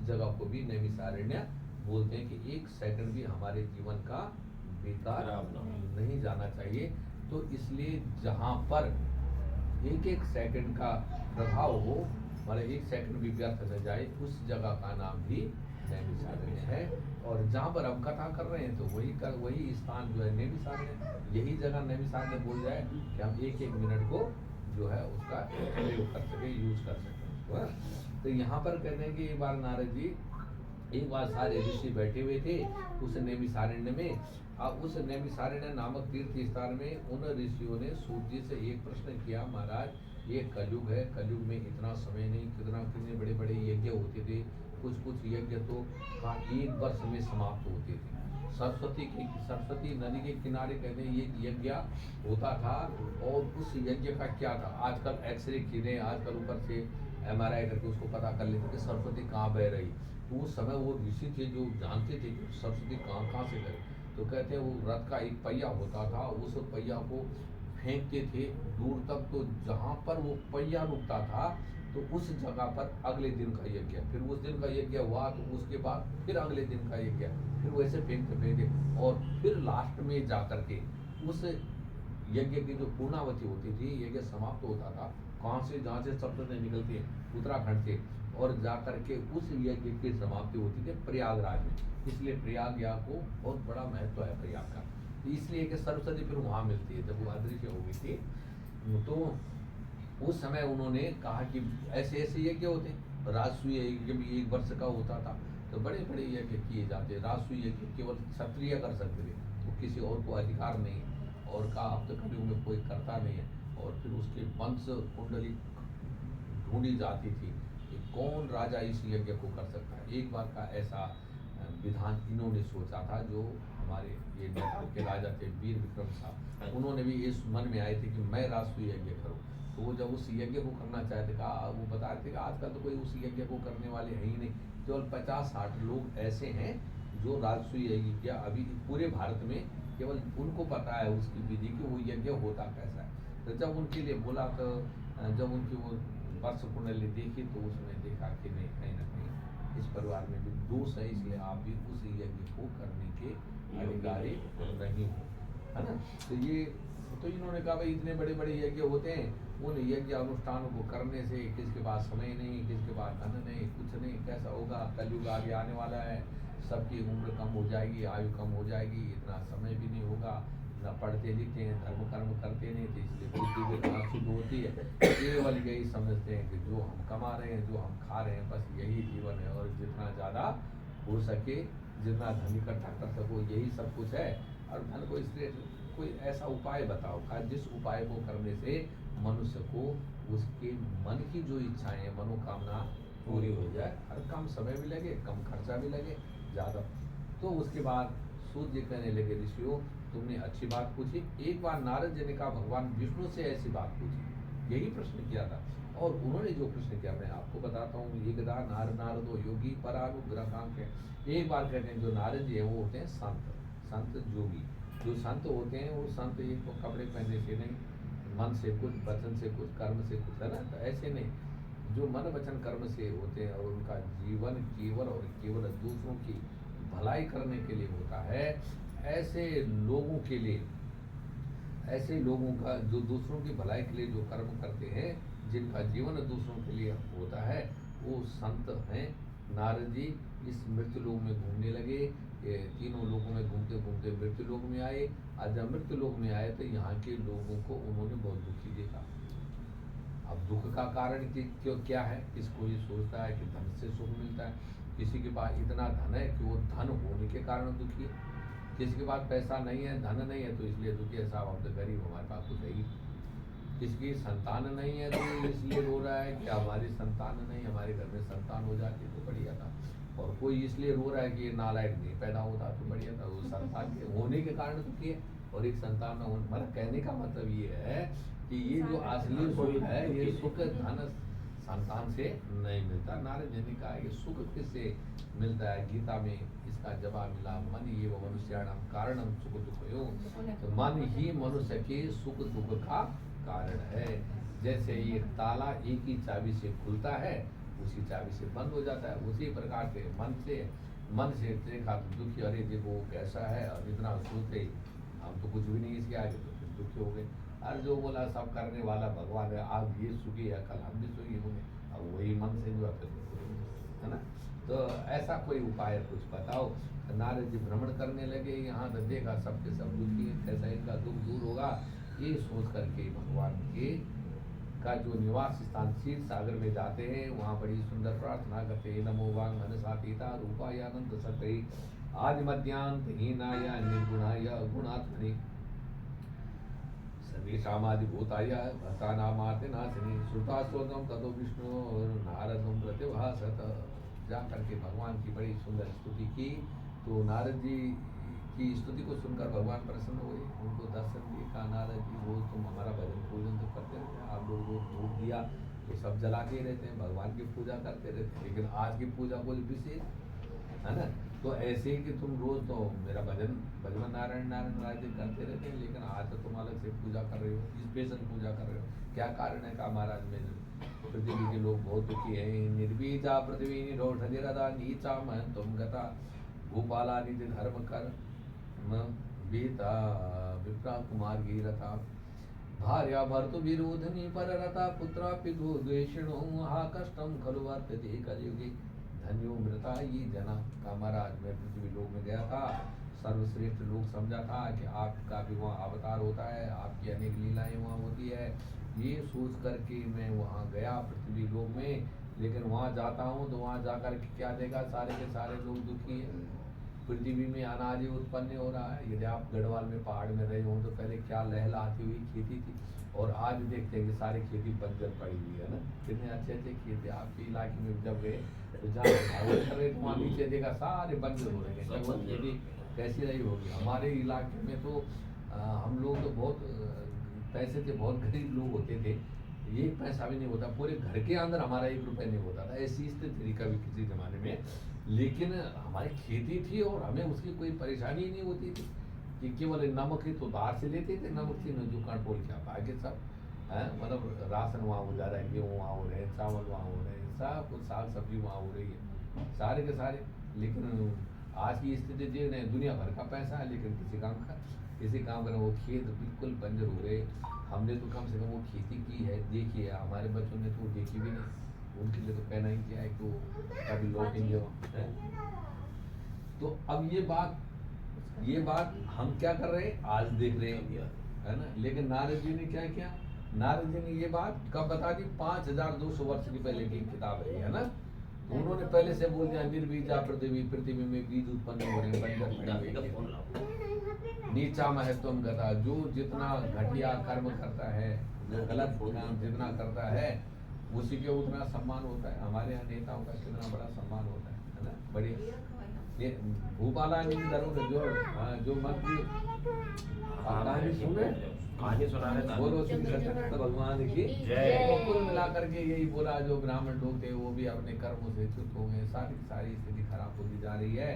जगह को भी नैमिषारण्य बोलते हैं कि 1 सेकंड भी हमारे जीवन का बेकार नहीं जाना चाहिए। तो इसलिए जहाँ पर एक सेकंड का प्रभाव हो, मतलब 1 सेकंड भी व्यर्थ न जाए, उस जगह का नाम भी नैमिषारण्य है। और जहाँ पर हम कथा कर रहे हैं, तो वही स्थान जो है नैमिषारण्य, यही जगह नैमिषारण्य बोल जाए कि हम 1-1 मिनट को जो है उसका प्रयोग कर सके, यूज कर सकें। तो यहाँ पर कहते हैं कि एक बार नारद जी, एक बार सारे ऋषि बैठे हुए थे उस नैमिषारण्य में। अब उस नैमिषारण्य नामक तीर्थ स्थान में उन ऋषियों ने सूत जी से एक प्रश्न किया, महाराज ये कलयुग है, कलयुग में इतना समय नहीं, कितने बड़े बड़े यज्ञ होते थे, कुछ यज्ञ तो का 1 वर्ष में समाप्त होते थे। सरस्वती नदी के किनारे कहते हैं ये यज्ञ होता था। और उस यज्ञ का क्या था, आजकल एक्सरे किरें, आजकल ऊपर से MRI करके उसको पता कर लेते कि सरस्वती कहाँ बह रही। तो उस समय वो ऋषि थे जो जानते थे कि सरस्वती कहाँ से बह रही। तो कहते हैं वो रथ का एक पहिया होता था, उस पहिया को फेंकते थे दूर तक, तो जहाँ पर वो पहिया रुकता था तो उस जगह पर अगले दिन का यज्ञ, फिर उस दिन का यज्ञ हुआ तो उसके बाद फिर अगले दिन का यज्ञ, फिर वैसे फेंकते और फिर लास्ट में जाकर के उस यज्ञ की जो पूर्णावती होती थी, यज्ञ समाप्त होता था कहाँ से, जहाँ से सरस्वती निकलती है उत्तराखंड से, और जाकर के उस यज्ञ की समाप्ति होती थी प्रयागराज में। इसलिए प्रयाग को बहुत बड़ा महत्व है प्रयाग का, इसलिए कि सरस्वती फिर वहाँ मिलती है। जब वो अदृश्य हो गई थी तो उस समय उन्होंने कहा कि ऐसे यज्ञ होते, राजसूय यज्ञ भी 1 वर्ष का होता था। तो बड़े बड़े यज्ञ किए जाते। राजसूय यज्ञ केवल क्षत्रिय कर सकते थे, तो किसी और को अधिकार नहीं, और का अब तक कलयुग में कोई करता नहीं है। और फिर उसके वंश कुंडली ढूंढी जाती थी कि कौन राजा इस यज्ञ को कर सकता है। एक बार का ऐसा विधान इन्होंने सोचा था, जो हमारे ये नेपाल के राजा थे वीर विक्रम साहब, उन्होंने भी इस मन में आए थे कि मैं राजसूय यज्ञ करूं। तो वो जब उस यज्ञ को करना चाहते, कहा वो बता रहे थे कि आजकल तो कोई उस यज्ञ को करने वाले है ही नहीं, केवल 50-60 लोग ऐसे हैं जो राजसूय यज्ञ अभी पूरे भारत में केवल उनको पता है उसकी विधि की, वो यज्ञ होता कैसा है। तो जब उनके लिए बोला तो जब उनकी वो वर्ष कुंडली देखी तो उसमें देखा कि नहीं, कहीं ना कहीं इस परिवार में भी दोष है, इसलिए आप भी उस यज्ञ को करने के अधिकारी नहीं हो, है ना। तो ये तो इन्होंने कहा भाई इतने बड़े बड़े यज्ञ होते हैं, उन यज्ञ अनुष्ठानों को करने से किसके पास समय नहीं, किसके पास धन नहीं, कुछ नहीं, कैसा होगा। कलयुग आगे आने वाला है, सबकी उम्र कम हो जाएगी, आयु कम हो जाएगी, इतना समय भी नहीं होगा, न पढ़ते लिखते हैं, धर्म कर्म करते नहीं थे, इसलिए बुद्धि भी कहाँ शुद्ध होती है। केवल यही समझते हैं कि जो हम कमा रहे हैं, जो हम खा रहे हैं, बस यही जीवन है, और जितना ज़्यादा हो सके, जितना धन इकट्ठा कर सको, यही सब कुछ है। और धन को इसलिए कोई ऐसा उपाय बताओ का जिस उपाय को करने से मनुष्य को उसके मन की जो इच्छाएं हैं, मनोकामना पूरी हो जाए, और कम समय भी लगे, कम खर्चा भी लगे ज़्यादा। तो उसके बाद सूर्य जी कहने लगे, ऋषियों तुमने अच्छी बात पूछी। एक बार नारद जी ने कहा भगवान विष्णु से ऐसी बात पूछी, यही प्रश्न किया था। और उन्होंने जो प्रश्न किया मैं आपको बताता हूँ। ये गदा नारदो योगी परानुग्रहांक है। एक बार कहते हैं जो नारद जी है वो होते हैं संत जोगी। जो संत होते हैं वो संत एक तो कपड़े पहनने से नहीं, मन से कुछ, वचन से कुछ, कर्म से कुछ, है ना। तो ऐसे नहीं, जो मन वचन कर्म से होते हैं और उनका जीवन केवल और केवल दूसरों की भलाई करने के लिए होता है, ऐसे लोगों के लिए, ऐसे लोगों का जो दूसरों की भलाई के लिए जो कर्म करते हैं, जिनका जीवन दूसरों के लिए होता है, वो संत हैं। नारद जी इस मृत्यु लोक में घूमने लगे, ये तीनों लोगों में घूमते घूमते मृत्यु लोक में आए। और जब मृत्यु लोक में आए तो यहाँ के लोगों को उन्होंने बहुत दुखी देखा। अब दुख का कारण क्यों क्या है? किसको ये सोचता है कि धन से सुख मिलता है, किसी के पास इतना धन है कि वो धन होने के कारण दुखी है, किसी के पास पैसा नहीं है, धन नहीं है तो इसलिए दुखी है, साहब हम तो गरीब, हमारे पास कुछ है ही। किसकी संतान नहीं है तो इसलिए रो रहा है कि हमारी संतान नहीं, हमारे घर में संतान हो जाती तो बढ़िया था। और कोई इसलिए रो रहा है कि ये नालायक नहीं पैदा होता तो बढ़िया था। वो संतान के होने के कारण दुखी है, और एक संतान न होने, मतलब कहने का मतलब ये है कि ये जो असली सुख है, ये सुख धन संतान से नहीं मिलता। नारद जी ने कहा कि सुख किससे मिलता है? गीता में इसका जवाब मिला, मन ये वो मनुष्याणाम कारणम सुख दुखयो। तो मन ही मनुष्य के सुख दुख का कारण है। जैसे ये ताला एक ही चाबी से खुलता है, उसी चाबी से बंद हो जाता है, उसी प्रकार से मन से देखा तो दुखी, अरे देखो कैसा है, और इतना सोचे हम तो कुछ भी नहीं इसके आगे, तो फिर दुखी हो गए। और जो बोला सब करने वाला भगवान है, आज ये सुखी है कल हम भी सुखी होंगे, अब वही मन से जो है ना। तो ऐसा कोई उपाय कुछ बताओ। नारद जी भ्रमण करने लगे, यहाँ तो देखा सबके सब दुखी है, कैसा इनका दुख दूर होगा, ये सोच करके भगवान के का जो निवास स्थान क्षीर सागर में जाते हैं, वहाँ बड़ी सुंदर प्रार्थना करते हैं, नमो वांग मनसातीता रूपाय अनंत सत्य आदि मध्यांत हीनाय निर्गुणाय गुणात्मनि सर्वेषामादिभूताय भक्तानामार्तिनाशिनि श्रुतास्तोत्रं ततो विष्णु नारदं प्रतिभासत। जा करके भगवान की बड़ी सुंदर स्तुति की। तो नारद जी की स्तुति को सुनकर भगवान प्रसन्न हुए, उनको दर्शन दिए। कहा नारद जी वो तुम हमारा भजन पूजन तो करते रहते हैं, आप लोग रोज धूप दिया तो सब जला के रहते हैं, भगवान की पूजा करते रहते हैं, लेकिन आज की पूजा कोई विशेष है ना। तो ऐसे ही कि तुम रोज तो मेरा भजन भगवान नारायण नारायण नारायण करते रहते हैं, लेकिन आज तो तुम अलग से पूजा कर रहे हो, स्पेशल पूजा कर रहे हो, क्या कारण है? कहा महाराज में पृथ्वी के लोग बहुत दुखी है। निर्बीजा पृथ्वी निरोधनिरदा नीचा महन तुम गता भूपाला निधि धर्म कर बीता विप्रा कुमार गिरता भार्या भर्तु विरोधनी पर रता पुत्रा पितु द्वेषिणो हा कष्टम खलु वर्तते कलियुगे धन्यो मृता ये जना। का महाराज मैं पृथ्वी लोक में गया था, सर्वश्रेष्ठ लोग समझा था कि आपका भी वहाँ अवतार होता है, आपकी अनेक लीलाएं वहाँ होती है, ये सोच करके मैं वहाँ गया पृथ्वी लोक में। लेकिन वहाँ जाता हूँ तो वहाँ जाकर के क्या देखा, सारे के सारे लोग दुखी हैं। पृथ्वी में अनाज ही उत्पन्न हो रहा है। यदि आप गढ़वाल में पहाड़ में रहे हो तो पहले क्या लहलहाती हुई खेती थी, और आज देखते हैं कि सारी खेती बंजर पड़ी हुई है ना। कितने अच्छे अच्छे खेत है आपके इलाके में, जब गए तो जहाँ कर रहे तो वहाँ नीचे देखा सारे बंजर हो रहे हैं। वो खेती कैसी रही होगी? हमारे इलाके में तो हम लोग तो बहुत पैसे थे, बहुत गरीब लोग होते थे, एक पैसा भी नहीं होता, पूरे घर के अंदर हमारा 1 रुपया नहीं होता था। ऐसी स्थिति थी कभी किसी जमाने में, लेकिन हमारी खेती थी और हमें उसकी कोई परेशानी ही नहीं होती थी कि केवल नमक ही तो बाहर से लेते थे, नमक थी न दुकान टोल के बाकी सब है, मतलब राशन वहाँ हो जा रहा है, गेहूँ वहाँ हो रहे हैं, चावल वहाँ हो रहे हैं, सब कुछ साग सब्जी वहाँ हो रही है, सारे के सारे। लेकिन आज की स्थिति देख रहे हैं, दुनिया भर का पैसा है, लेकिन किसी काम का वो खेत बिल्कुल बंजर हो रहे। हमने तो कम से कम वो खेती की है, देखी है, हमारे बच्चों ने तो देखी भी नहीं, उनके लिए तो कहना ही क्या है कि वो कभी लौटेंगे है। तो अब ये बात हम क्या कर रहे हैं, आज देख रहे हैं है ना। लेकिन नारद जी ने क्या किया, नारद जी ने ये बात कब बता दी, 5200 वर्ष की पहले की किताब है ना। तो उन्होंने पहले से बोल दिया निर्बीजा पृथ्वी में बीज उत्पन्न हो रहे बंजर नीचा महत्वम गता, जो जितना घटिया कर्म करता है, जो गलत काम जितना करता है, उसी के उतना सम्मान होता है। हमारे यहाँ नेताओं का कितना बड़ा सम्मान होता है ना। बढ़िया ये भूपाला जो मंत्री कहानी सुने, कहानी सुना रहे थे, बोलो श्री सत्यनारायण भगवान की जय। कुल मिलाकर के यही बोला, जो ब्राह्मण लोग थे वो भी अपने कर्मों से च्युत हो गए, सारी स्थिति खराब होती जा रही है।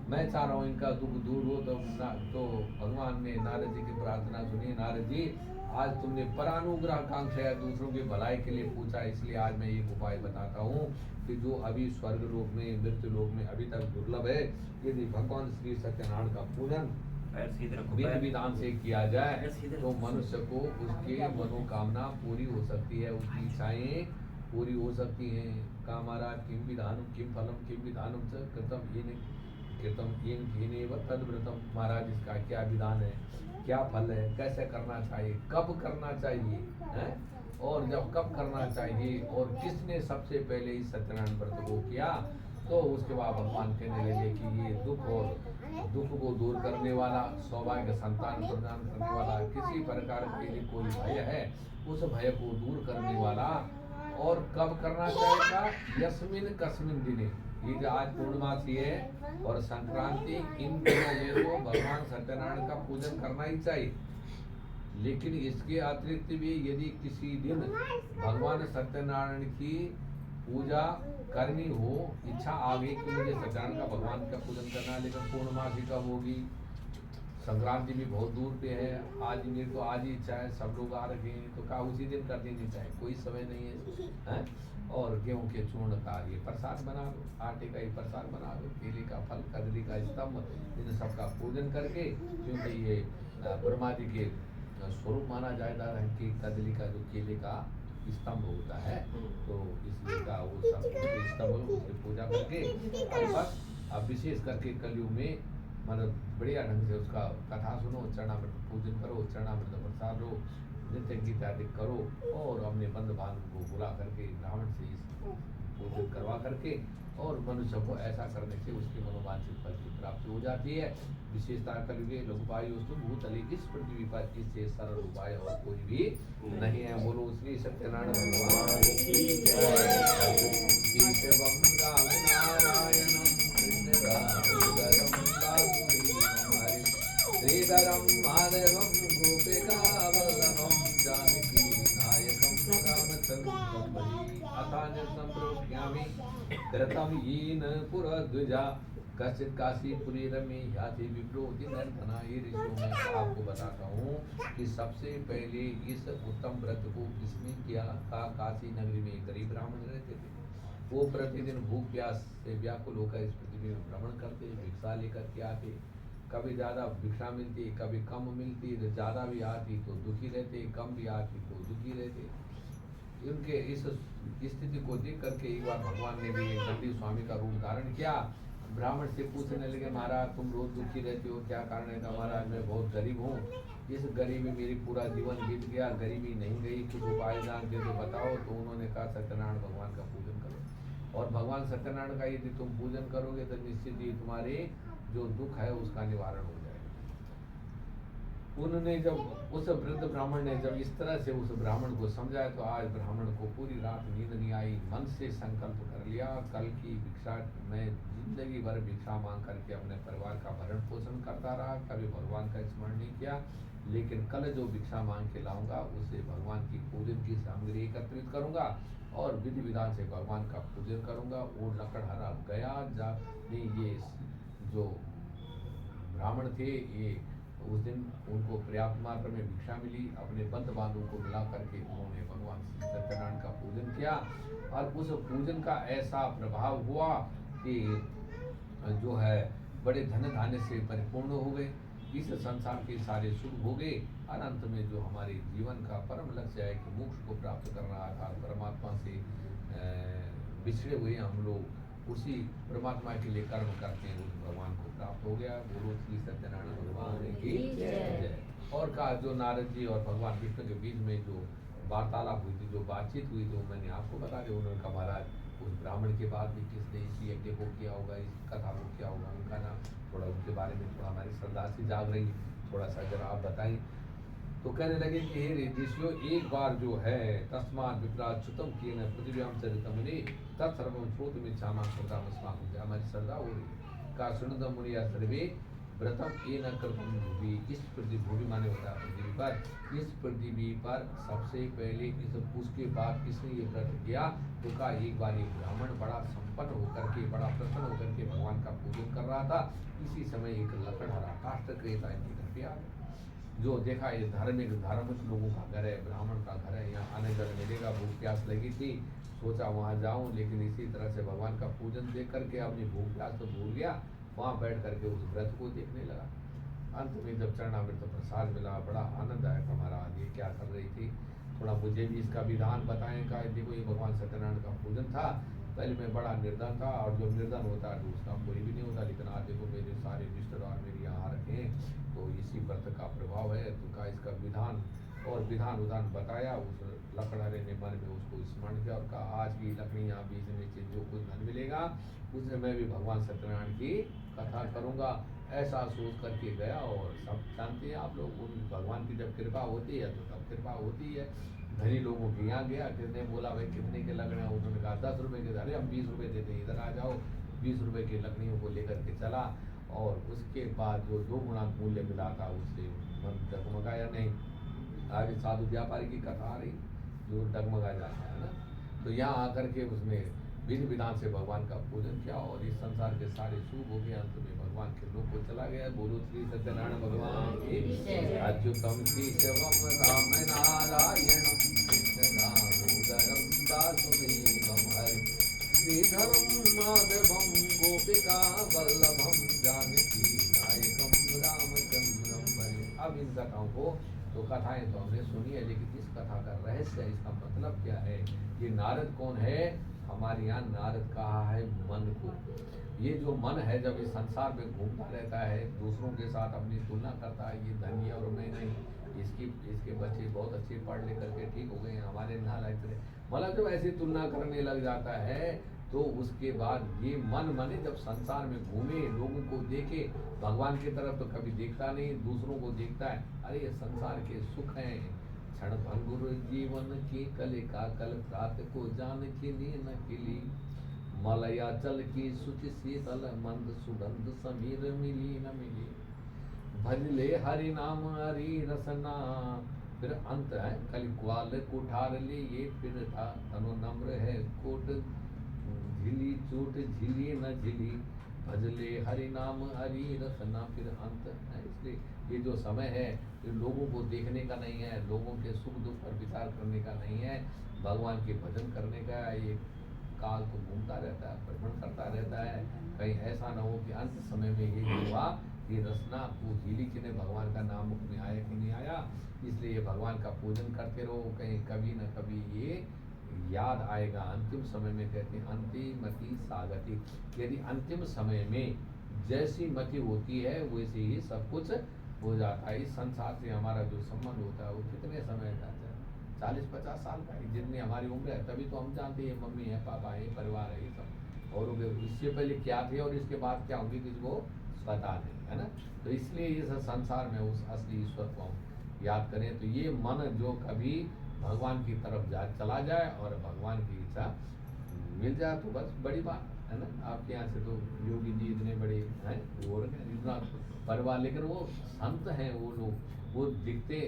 मैं चाह रहा हूँ इनका दुख दूर हो। तो भगवान ने नारद जी की प्रार्थना सुनी। नारद जी आज तुमने परानुग्रह कांक्षा दूसरों की भलाई के लिए पूछा, इसलिए आज मैं एक उपाय बताता हूँ कि जो अभी स्वर्ग लोक में मृत्यु लोक में अभी तक दुर्लभ है, यदि भगवान श्री सत्यनारायण का पूजन विधि विधान से किया जाए तो मनुष्य को उसके मनोकामना पूरी हो सकती है, उसकी इच्छाएं पूरी हो सकती हैं। का महाराज किम विधानम किम फलम किम विधानम च कृतम येन तद्व्रतम। महाराज इसका क्या विधान है, क्या फल है, कैसे करना चाहिए, कब करना चाहिए है? और जब कब करना चाहिए और किसने सबसे पहले इस सत्यनारायण व्रत को किया, तो उसके बाद भगवान कहने लगे कि ये दुख को दूर करने वाला, सौभाग्य संतान प्रदान करने वाला, किसी प्रकार के लिए कोई भय है उस भय को दूर करने वाला। और कब करना चाहिएगा, यस्मिन कस्मिन दिने, ये जो आज पूर्णमासी है और संक्रांति, इन दिनों में तो भगवान सत्यनारायण का पूजन करना ही चाहिए। लेकिन इसके अतिरिक्त भी यदि किसी दिन भगवान सत्यनारायण की पूजा करनी हो, इच्छा आ गई कि मुझे सत्यनारायण का भगवान का पूजन करना है, लेकिन पूर्णमासी कब होगी, संक्रांति भी बहुत दूर पे है, आज मेरे तो आज ही इच्छा है, सब लोग आ रखे हैं, तो कहा उसी दिन कर देनी चाहिए, कोई समय नहीं है। और गेहूं के चूर्ण का ये प्रसाद बना लो, आटे का ही प्रसाद बना लो, केले का फल, कदली का स्तंभ, इन सबका पूजन करके, क्योंकि ये ब्रह्मा जी के स्वरूप माना जाता है कि कदली का जो केले का स्तंभ होता है, तो इसलिए का वो सब स्तंभ उसकी पूजा करके बस। अब विशेष करके कलयुग में मतलब बढ़िया ढंग से उसका कथा सुनो, चरणामृत पूजन करो, चरणामृत प्रसाद लो, नित्य गीत आदि करो, और अपने बंधु बांधव को बुला करके रावण से इस पूजन करवा करके और मनुष्य को ऐसा करने से उसकी मनोवांछित फल की प्राप्ति हो जाती है। विशेषता कलयुगे लघुपायुस्तु भूतले इस पृथ्वी पर इससे सरल उपाय और कोई भी नहीं है। बोलो श्री सत्यनारायण भगवान की जय। केशवम राम नारायणम कृष्ण दामोदरम वासुदेवम हरे श्रीधरम माधवम गोपिका वल्लभम जानकी नायकम रामचंद्रम भजे अथान्य संप्रोक्ष्यामि कृतं येन पुरद्विजा कश्चित् काशीपुरी रमे याति विप्रोति नर्तना। ये ऋषियों में आपको बताता हूँ कि सबसे पहले इस उत्तम व्रत को किसने किया था। काशी नगरी में एक गरीब ब्राह्मण रहते थे। वो प्रतिदिन भूख प्यास से व्याकुल होकर इस पृथ्वी में भ्रमण करते, भिक्षा लेकर के आते। कभी ज़्यादा भिक्षा मिलती, कभी कम मिलती, ज़्यादा भी आती तो दुखी रहते, कम भी आती तो दुखी रहते। उनके इस स्थिति को देख करके एक बार भगवान ने भी एक नंदी स्वामी का रूप धारण किया। ब्राह्मण से पूछने लगे, महाराज तुम रोज दुखी रहते हो, क्या कारण है? महाराज मैं बहुत गरीब हूँ, इस गरीबी मेरी पूरा जीवन बीत गया, गरीबी नहीं गई, कुछ उपाय जान के तो बताओ। तो उन्होंने कहा सत्यनारायण भगवान का पूजन करो, और भगवान सत्यनारायण का यदि तुम पूजन करोगे तो निश्चित ही तुम्हारे जो दुख है उसका निवारण हो जाएगा। उन्होंने जब उस वृद्ध ब्राह्मण ने जब इस तरह से उस ब्राह्मण को समझाया तो आज ब्राह्मण को पूरी रात नींद नहीं आई। मन से संकल्प कर लिया, कल की भिक्षा में जिंदगी भर भिक्षा मांग करके अपने परिवार का भरण पोषण करता रहा, कभी भगवान का स्मरण नहीं किया। लेकिन कल जो भिक्षा मांग के लाऊंगा उसे भगवान की पूजन की सामग्री एकत्रित करूंगा और विधि विधान से भगवान का पूजन करूंगा। वो लकड़हारा गया जाने ये जो ब्राह्मण थे, ये उस दिन उनको पर्याप्त मात्रा में भिक्षा मिली। अपने बंद बांधों को मिला करके उन्होंने भगवान सत्यनारायण का पूजन किया और उस पूजन का ऐसा प्रभाव हुआ कि जो है बड़े धन धान्य से परिपूर्ण हो गए। इस संसार के सारे सुख हो गए। अनंत में जो हमारे जीवन का परम लक्ष्य है कि मोक्ष को प्राप्त करना था, परमात्मा से बिछड़े हुए हम लोग उसी परमात्मा के लिए कर्म करते हैं, उस भगवान को प्राप्त हो गया। गुरु श्री सत्यनारायण भगवान की जय। और का जो नारद जी और भगवान विष्णु के बीच में जो वार्तालाप हुई थी, जो बातचीत हुई, जो मैंने आपको बता दिया। उन्होंने कहा महाराज उस ब्राह्मण के बाद भी किसने इसी यज्ञ को किया होगा, इस कथा को किया होगा, उनका नाम थोड़ा उनके बारे में थोड़ा हमारी श्रद्धा से जाग रही, थोड़ा सा जरा आप बताएं। तो कहने लगे कि हे ऋषियों, एक बार जो है तस्मात् विप्राच्युतम केन पृथिव्यां चरितम मुनि तत्सर्वं श्रोतुमिच्छामि श्रद्धामस्माकं। हमारी श्रद्धा हो रही का सुनदम मुनिया सर्वे व्रतम येन कृतं भुवि। इस पृथ्वी माने होता है पृथ्वी पर, इस पृथ्वी पर सबसे पहले इस उसके बाद किसने ये व्रत किया तो का एक बार एक ब्राह्मण बड़ा संपन्न होकर के, बड़ा प्रसन्न होकर के भगवान का पूजन कर रहा था। इसी समय एक लकड़हारा काष्ठ क्रेता इनके घर पे आ गया। जो देखा ये धार्मिक लोगों का घर है, ब्राह्मण का घर है, यहाँ आने जाने मिलेगा, भूख प्यास लगी थी, सोचा वहाँ जाऊँ। लेकिन इसी तरह से भगवान का पूजन देख करके अपनी भूख प्यास तो भूल गया, वहाँ बैठ करके उस व्रत को देखने लगा। अंत में जब चरणामृत प्रसाद मिला, बड़ा आनंद आया। हमारा ये क्या कर रही थी, थोड़ा मुझे भी इसका विधान बताएं। का देखो ये भगवान सत्यनारायण का पूजन था, पहले मैं बड़ा निर्धन था, और जो निर्धन होता है तो उसका कोई भी नहीं होता, लेकिन आज देखो मेरे सारे रिश्तेदार मेरे यहाँ आ रखे हैं, तो इसी व्रत का प्रभाव है। तो का इसका विधान और विधान उदान बताया। उस लकड़हारे ने मन में उसको स्मरण किया और कहा आज की लकड़ी यहाँ बीचने से जो कुछ धन मिलेगा उससे मैं भी भगवान सत्यनारायण की कथा करूँगा, ऐसा सोच करके गया। और सब जानते हैं आप लोग, उन भगवान की जब कृपा होती है तो तब कृपा होती है। धनी लोगों के यहाँ गया, किसने बोला भाई कितने के लग रहे हैं, उन्होंने कहा 10 रुपये के। अरे हम 20 रुपये देते हैं, इधर आ जाओ। 20 रुपये की लकड़ियों को लेकर के चला, और उसके बाद जो 2 गुना मूल्य मिला था उससे मन डगमगाया नहीं। आगे साधु व्यापारी की कथा आ रही जो डगमगा जाता है ना, तो यहाँ आकर के उसने विधि विधान से भगवान का पूजन किया और इस संसार के सारे शुभ हो गए। अंत में भगवान के लोक को चला गया। बोलो श्री सत्यनारायण भगवान की जय। अच्युतम केशवम राम नारायणम कृष्ण दामोदरम वासुदेवम हरे श्रीधरम माधवम गोपिका वल्लभम जानकी नायकम रामचंद्रम भजे। अब इन कथाओं को तो कथाएं तो हमने सुनी है, लेकिन इस कथा का रहस्य, इसका मतलब क्या है, ये नारद कौन है? हमारे यहाँ नारद कहा है मन को। ये जो मन है जब इस संसार में घूमता रहता है, दूसरों के साथ अपनी तुलना करता है, ये धनी और मैं नहीं, इसके बच्चे बहुत अच्छे पढ़ लिख करके ठीक हो गए हैं, हमारे नालायक रहे, मतलब जब ऐसी तुलना करने लग जाता है तो उसके बाद ये मन माने जब संसार में घूमे, लोगों को देखे, भगवान की तरफ तो कभी देखता नहीं, दूसरों को देखता है। अरे ये संसार के सुख हैं, क्षण भंगुर जीवन की कलिका कल प्रात को जान की नीन खिली, मलयाचल की शुचि शीतल मंद सुगंध समीर मिली न मिली, भजले हरि नाम हरि रसना। फिर अंत है कल ग्वाल कुठार ले ये फिर था, तनु नम्र है कोट झिली चोट झिली न झिली, भजले हरि नाम हरि रसना। फिर अंत है। इसलिए ये जो समय है ये लोगों को देखने का नहीं है, लोगों के सुख दुख पर विचार करने का नहीं है, भगवान के भजन करने का। ये काल तो घूमता रहता है, भ्रमण करता रहता है। कहीं ऐसा ना हो कि अंत समय में ये हुआ, ये रसना वो झीली किने भगवान का नाम मुख में आया कि नहीं आया। इसलिए ये भगवान का पूजन करते रहो, कहीं कभी न कभी ये याद आएगा। अंतिम समय में कहते हैं अंतिमति सागति, यदि अंतिम समय में जैसी मति होती है वैसे ही सब कुछ हो जाता है। इस संसार से हमारा जो संबंध होता है वो कितने समय का है, 40-50 साल का है, जितनी हमारी उम्र है। तभी तो हम जानते हैं मम्मी है, पापा है, परिवार है, ये सब। और इससे पहले क्या थे और इसके बाद क्या होंगे किसी को पता नहीं, है ना। तो इसलिए इस संसार में उस असली ईश्वर को हम याद करें। तो ये मन जो कभी भगवान की तरफ चला जाए और भगवान की इच्छा मिल जाए तो बस बड़ी बात है ना। आपके यहाँ से तो योगी जी इतने बड़े हैं, वो इतना परिवार, लेकिन वो संत हैं वो लोग, वो दिखते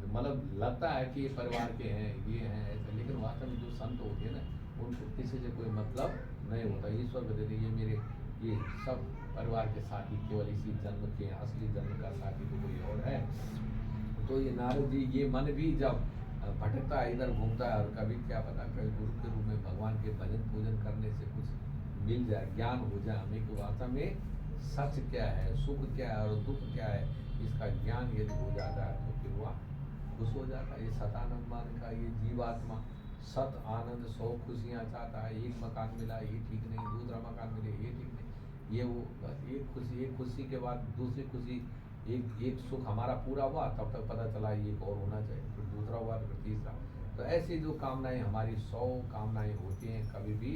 मतलब लगता है कि ये परिवार के हैं, ये हैं ऐसे, लेकिन वास्तव में जो संत होते हैं ना उनको किसी से कोई मतलब नहीं होता। ईश्वर बता ये मेरे ये सब परिवार के साथी केवल इसी जन्म के, असली जन्म का साथी तो कोई और है। तो ये नारद जी ये मन भी जब भटकता है, इधर घूमता है, और कभी क्या पता कभी गुरु के रूप में भगवान के भजन पूजन करने से कुछ मिल जाए, ज्ञान हो जाए हमें कि वास्तव में सच क्या है, सुख क्या है और दुख क्या है, इसका ज्ञान यदि हो जाता है तो फिर वह खुश हो जाता है। ये सतानंद मान का ये जीवात्मा सत आनंद 100 खुशियाँ चाहता है। एक मकान मिला ये ठीक नहीं, दूसरा मकान मिले ये ठीक नहीं, ये वो बस एक खुशी के बाद दूसरी खुशी, एक सुख हमारा पूरा हुआ तब तक पता चला ये एक और होना चाहिए, फिर दूसरा हुआ फिर तीसरा। तो ऐसी जो कामनाएं हमारी 100 कामनाएं होती हैं, कभी भी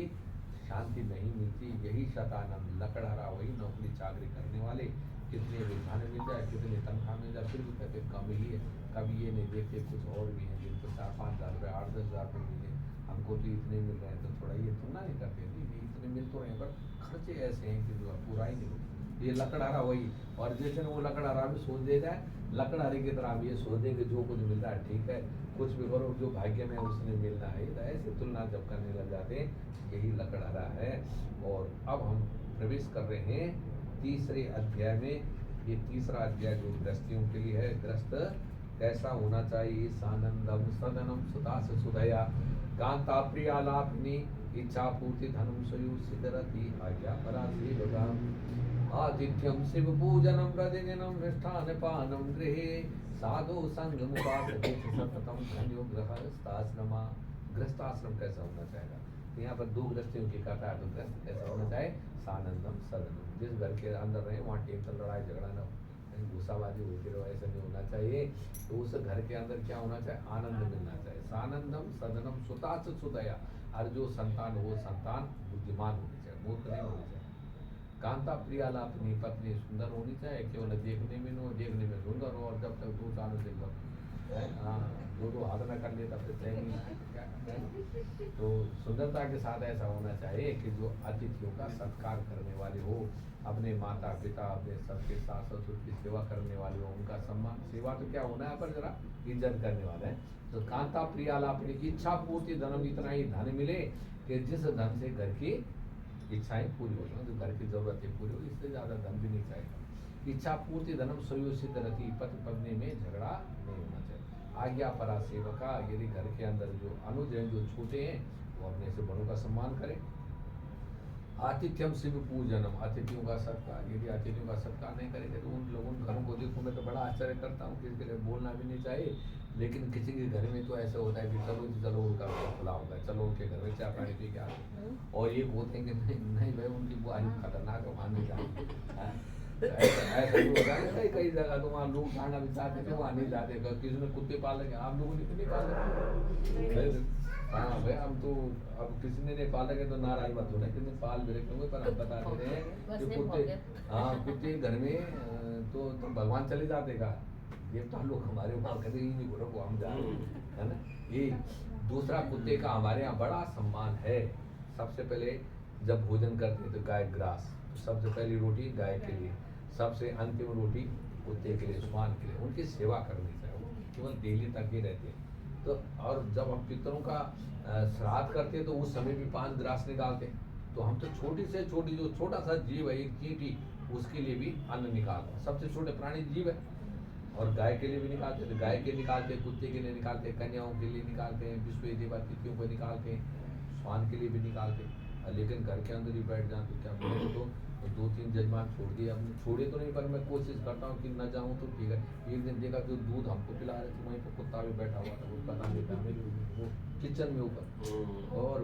शांति नहीं मिलती। यही शतानंद लकड़हारा, वही नौकरी चाकरी करने वाले, कितने भी धन मिल जाए, कितने तनख्वाह मिल जाए, फिर भी कहते कम ही है। कभी ये नहीं देखते कुछ और भी हैं जिनको 4-5 हज़ार रुपये 8-10 हज़ार रुपये मिले, हमको तो इतने मिल रहे हैं, तो थोड़ा ये तुलना नहीं करते नहीं इतने मिल तो रहे हैं, पर खर्चे ऐसे हैं कि जो पूरा ही नहीं होता। ये लकड़हारा वही, और जैसे वो लकड़हारा भी सोच दे जाए, लकड़हारे की तरह भी ये सोच दे कि जो कुछ मिल रहा है ठीक है, कुछ भी करो, जो भाग्य में उसने मिलना है। तो ऐसे तुलना जब करने लग जाते हैं, यही लकड़हारा है। और अब हम प्रवेश कर रहे हैं तीसरे अध्याय में। ये तीसरा अध्याय जो गृहस्थियों के लिए है, गृहस्थ कैसा होना चाहिए। सानंदम सदनम सुदास सुदया कांता प्रियालापिनी इच्छा पूर्ति धनम सयुसिदरति आज्ञा परासी भगाम आतिथ्यम शिव पूजनम प्रतिदिनम मिष्ठान पानम गृहे साधु संग मुपासते सततम धन्यो गृहस्थाश्रमा। गृहस्थाश्रम कैसा होना चाहिए, तो यहाँ पर 2 गृहस्थियों की कथा है। तो गृहस्थ कैसा होना चाहिए, सानंदम सदनम, जिस घर के अंदर रहे वहाँ टेंशन लड़ाई झगड़ा न घूसाबाजी होती रहो, ऐसा नहीं होना चाहिए। तो उस घर के अंदर क्या होना चाहिए, आनंद मिलना चाहिए। सानंदम सदनम सुताच सुदया, और जो संतान वो संतान बुद्धिमान होनी चाहिए, मूर्ख नहीं होनी चाहिए। कांता प्रियालापिनी, पत्नी सुंदर होनी चाहिए, केवल देखने में न हो, देखने में सुंदर हो, और जब तक 2 साल से हाँ 2 हाथ न कर लेता फिर चाहिए। तो सुंदरता के साथ ऐसा होना चाहिए कि जो अतिथियों का सत्कार करने वाले हो, अपने माता पिता, अपने सबके सास ससुर की सेवा करने वाले हो, उनका सम्मान, सेवा तो क्या होना है पर जरा इज्जत करने वाले हैं। तो कांता प्रियालापिनी, इच्छा पूर्ति धनम, इतना ही धन मिले कि जिस धन से घर की इच्छाएं पूरी हो जाए, जो घर की जरूरतें पूरी हो, इससे ज़्यादा धन भी नहीं चाहिए। इच्छा पूर्ति धनम सुयोषित रहती, पति पत्नी में झगड़ा नहीं होना चाहिए। आज्ञा परा सेवका, यदि घर के अंदर जो अनुज हैं, जो छोटे हैं, वो अपने से बड़ों का सम्मान करें। आतिथ्यम शिव पूजनम, अतिथियों का सत्कार, यदि अतिथियों का सत्कार नहीं करेंगे तो उन लोगों घरों को देखो, मैं तो बड़ा आश्चर्य करता हूँ, किसी के लिए बोलना भी नहीं चाहिए, लेकिन किसी के घर में तो ऐसा होता है कि चलो उनका खुला होगा, चलो उनके घर में चाय पानी पी के आते हैं। और ये बोलते हैं कि नहीं भाई उनकी बुआरी खतरनाक है, मान नहीं जाए। ऐसा भी होता है ना, कई जगह तो वहाँ लोग खाना भी चाहते थे, वहाँ नहीं जाते, किसी ने कुत्ते पाल रखे, आप लोगों ने तो नहीं पाले। हाँ भाई, हम तो अब किसी ने नहीं पाल रखे तो नाराज मत होना, किसी ने पाल भी रखे होंगे, पर हम बता दे रहे हैं कि कुत्ते, हाँ कुत्ते घर में तो भगवान चले जाते का, ये तो लोग हमारे वहाँ कभी ही नहीं बोलो, वो हम जा रहे हैं, है ना। ये दूसरा, कुत्ते का हमारे यहाँ बड़ा सम्मान है। सबसे पहले जब भोजन करते हैं तो गाय ग्रास, सबसे पहली रोटी गाय के लिए, सबसे अंतिम रोटी कुत्ते के लिए, स्वान के लिए, उनकी सेवा करनी चाहिए, वो केवल डेली तक ही रहते हैं। तो और जब हम पितरों का श्राद्ध करते हैं तो उस समय भी 5 ग्रास निकालते हैं। तो हम तो छोटी से छोटी जो छोटा सा जीव है, एक चींटी, उसके लिए भी अन्न निकालते हैं। सबसे छोटे प्राणी जीव है, और गाय के लिए भी निकालते हैं, तो गाय के निकालते हैं, कुत्ते के लिए निकालते हैं, कन्याओं के लिए निकालते हैं, विश्व देवा तिथियों को निकालते हैं, स्वान के लिए भी निकालते हैं। लेकिन घर के अंदर ही बैठ जाए तो क्या बोले, तो 2-3 जजमान छोड़ दिए, हमने छोड़े तो नहीं, पर मैं कोशिश करता हूँ कि न जाऊँ तो ठीक है। एक दिन देखा जो दूध हमको पिला रहे थे, वहीं पर कुत्ता भी बैठा हुआ था, वो पता नहीं था मेरे वो किचन में ऊपर, और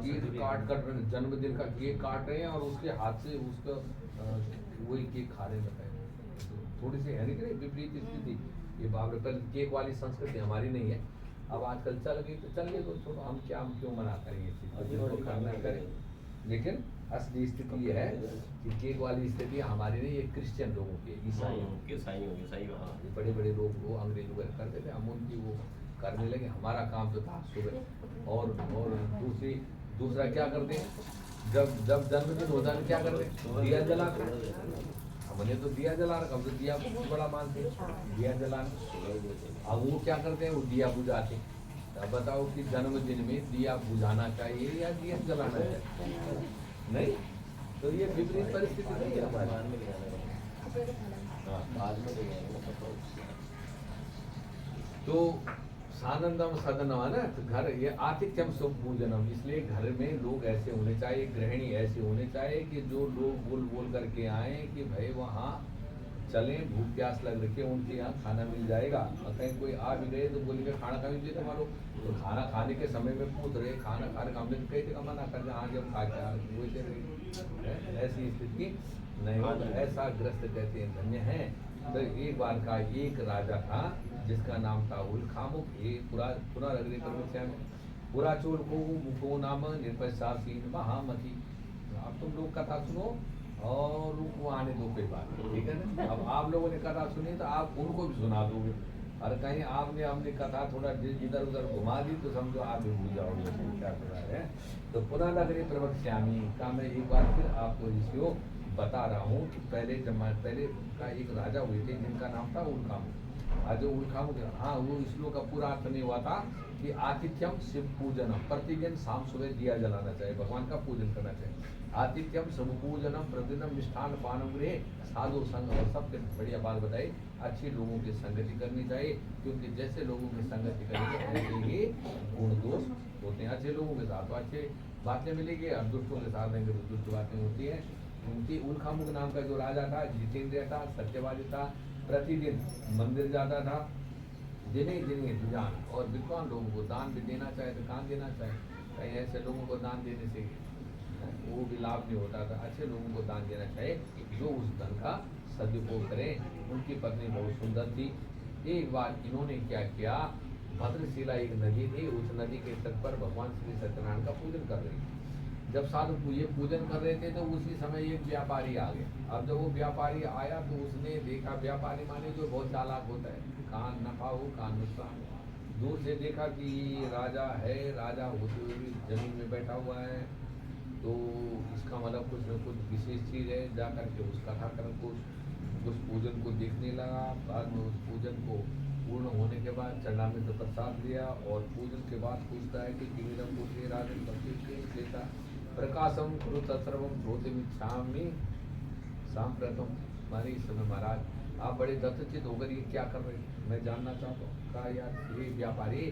केक काट कर जन्मदिन का केक काट रहे हैं, और उसके हाथ से उसका वही केक खा रहे बताए। थोड़ी सी है नहीं विपरीत स्थिति, ये बाप रे, पर केक वाली संस्कृति हमारी नहीं है। अब आजकल चल गई तो चल गई, तो छोड़ो, हम क्यों मना करेंगे, जिसको करना करें। लेकिन असली स्थिति ये है कि केक वाली स्थिति हमारी नहीं, ये क्रिश्चियन लोगों की, ईसाइयों की, बड़े बड़े लोग वो अंग्रेज वगैरह करते थे, हम उनकी वो करने लगे। हमारा काम तो था सुबह, और दूसरा क्या करते हैं, जब जन्मदिन होता है क्या करते हैं, दिया जलाते हैं। हमने तो दिया जला रखा, हम तो दिया को बहुत बड़ा मानते हैं, दिया जलाना। अब वो क्या करते हैं, वो दिया बुझाते हैं। अब बताओ कि जन्मदिन में दिया बुझाना चाहिए या दिया जलाना चाहिए? नहीं, तो ये विपरीत परिस्थिति नहीं है हमारी। तो सानंदम सदनम है ना, तो घर ये आतिथ्यम शुभ पूजनम, इसलिए घर में लोग ऐसे होने चाहिए, गृहिणी ऐसे होने चाहिए कि जो लोग बोल बोल करके आए कि भाई वहाँ चलें, भूख प्यास लग रखी है, उनके यहाँ खाना मिल जाएगा। और कहीं कोई आ भी गए तो बोलेंगे खाना खा लीजिए तुम्हारो, तो खाना खाने के समय में पूछ रहे खाना खाने का, हमने कई जगह मना कर दिया, हाँ जब खा के वैसे ऐसी स्थिति नहीं हो। ऐसा ग्रस्त कहते हैं धन्य है। तो एक बार का एक राजा था जिसका नाम था उल्खामुख, ये पुनः अग्रे प्रवक्ष्या में पुराचोर को मुखो नाम निर्पशासीन महामती। अब तुम लोग कथा सुनो और उनको आने दो कोई बात, ठीक है ना। अब आप लोगों ने कथा सुनी तो आप उनको भी सुना दोगे, और कहीं आपने हमने कथा थोड़ा इधर उधर घुमा दी तो समझो आप भी भूल जाओगे क्या कर रहा है। तो पुनः नगरी प्रवक्ष्यामी का मैं एक बार फिर आपको इसको बता रहा हूँ कि पहले का एक राजा हुए थे जिनका नाम था उल्खामुख। आज जो उल्खामुख, हाँ वो श्लोक का पूरा अर्थ नहीं हुआ था कि आतिथ्यम शिव पूजनम, प्रतिदिन शाम सुबह दिया जलाना चाहिए, भगवान का पूजन करना चाहिए। आतिथ्यम शिव पूजनम प्रतिदिन मिष्ठान पानम गृह साधु संग, और सबसे बढ़िया बात बताई, अच्छे लोगों की संगति करनी चाहिए, क्योंकि जैसे लोगों की संगति करेंगे ऐसे ही गुण दोष होते हैं। अच्छे लोगों के साथ तो अच्छे बातें मिलेगी, और दुष्टों के साथ रहेंगे तो दुष्ट बातें होती है। उनकी उल्खामुख नाम का जो राजा था, जितेंद्र था, सत्यवादी था, प्रतिदिन मंदिर जाता था, जिन्हें जान, और विद्वान लोगों को दान भी देना चाहे तो कहाँ देना चाहे, कहीं ऐसे लोगों को दान देने से वो भी लाभ नहीं होता था। अच्छे लोगों को दान देना चाहिए जो उस धन का सदुपयोग करें। उनकी पत्नी बहुत सुंदर थी। एक बार इन्होंने क्या किया, भद्रशिला एक नदी थी, उस नदी के तट पर भगवान श्री सत्यनारायण का पूजन कर रहे थे। जब साधु ये पूजन कर रहे थे तो उसी समय एक व्यापारी आ गया। अब जब वो व्यापारी आया तो उसने देखा, व्यापारी माने जो बहुत चालाक होता है, कहाँ नफा हो कहाँ नुकसान हो। दूर से देखा कि राजा है, राजा होते हुए भी जमीन में बैठा हुआ है, तो इसका मतलब कुछ न कुछ विशेष चीज़ है। जा करके उस कथाक्रम को, उस पूजन को देखने लगा। बाद में उस पूजन को पूर्ण होने के बाद चरणामृत प्रसाद लिया, और पूजन के बाद पूछता है कि किमिदम पुत्री राजन देता प्रकाशम कुरु तत्सर्वम ज्योतिमिच्छामि सांप्रतम। माने इस समय महाराज आप बड़े दत्तचित होकर ये क्या कर रहे हैं, मैं जानना चाहता हूँ। कहा यार ये व्यापारी,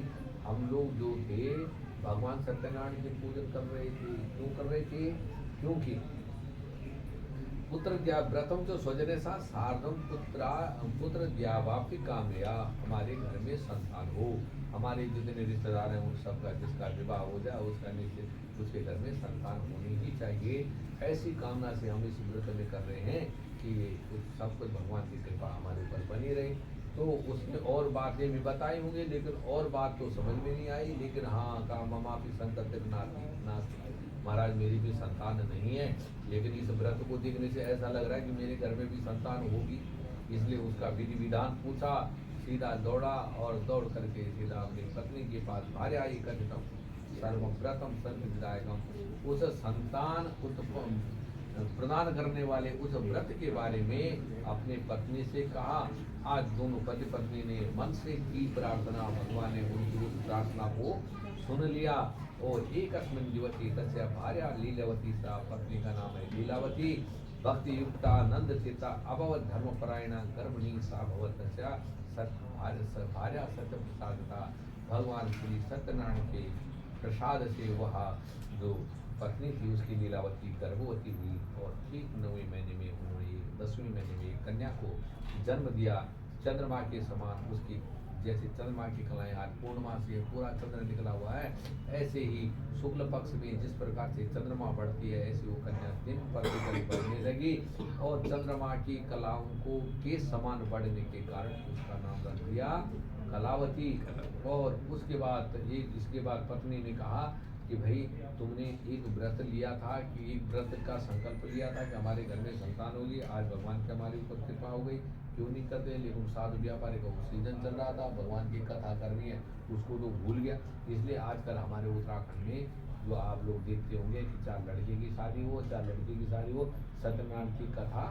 हम लोग जो थे भगवान सत्यनारायण के पूजन कर रहे थे। क्यों कर रहे थे? क्योंकि पुत्र व्रतम जो स्वजने सा सार्धम पुत्र द्यावापि कामया, हमारे घर में संतान हो, हमारे जितने रिश्तेदार हैं उन सबका जिसका विवाह हो जाए उसका निश्चित उसके घर में संतान होनी ही चाहिए। ऐसी कामना से हम इस व्रत में कर रहे हैं कि सब कुछ भगवान की कृपा हमारे ऊपर बनी रही। तो उसमें और बातें भी बताई होंगी, लेकिन और बात तो समझ में नहीं आई। लेकिन हाँ, कहा ममा भी संतति नास्ति, महाराज मेरी भी संतान नहीं है, लेकिन इस व्रत को देखने से ऐसा लग रहा है कि मेरे घर में भी संतान होगी। इसलिए उसका विधि विधान पूछा, सीधा दौड़ा और दौड़ करके सीधा अपनी पत्नी के पास भार्या कथितम सर्वव्रतम सर्वविदायकम, उस संतान प्रदान करने वाले उस व्रत के बारे में अपनी पत्नी से कहा। आज दोनों पति पत्नी ने मन से की प्रार्थना, भगवान ने उनकी उस प्रार्थना को सुन लिया। और एकस्मिन् दिवसे तस्या भार्या लीलावती, सा पत्नी का नाम है लीलावती, भक्ति युक्ता नंद चित्ता अभवत धर्मपरायण गर्भिणी सा भवत तस्या भार्या सत्य प्रसादता। भगवान श्री सत्यनारायण के प्रसाद से वह जो पत्नी थी उसकी लीलावती गर्भवती हुई और ठीक 9वें महीने में उन्होंने 10वें महीने में कन्या को जन्म दिया। चंद्रमा के समान उसकी, जैसे चंद्रमा की कलाएं आज पूर्णिमा से पूरा चंद्र निकला हुआ है, ऐसे ही शुक्ल पक्ष में जिस प्रकार से चंद्रमा बढ़ती है, ऐसे वो कन्या दिन प्रतिदिन बढ़ने लगी और चंद्रमा की कलाओं को के समान बढ़ने के कारण उसका नाम रख दिया कलावती। और उसके बाद इसके बाद पत्नी ने कहा कि भाई तुमने एक व्रत लिया था, कि एक व्रत का संकल्प लिया था कि हमारे घर में संतान होगी, आज भगवान की हमारे ऊपर कृपा हो गई, क्यों नहीं करते। लेकिन साधु व्यापारी का वो सीजन चल रहा था, भगवान की कथा करनी है, उसको तो भूल गया। इसलिए आजकल हमारे उत्तराखंड में जो आप लोग देखते होंगे कि 4 लड़के की शादी हो, 4 लड़के की शादी हो, सत्यनारायण की कथा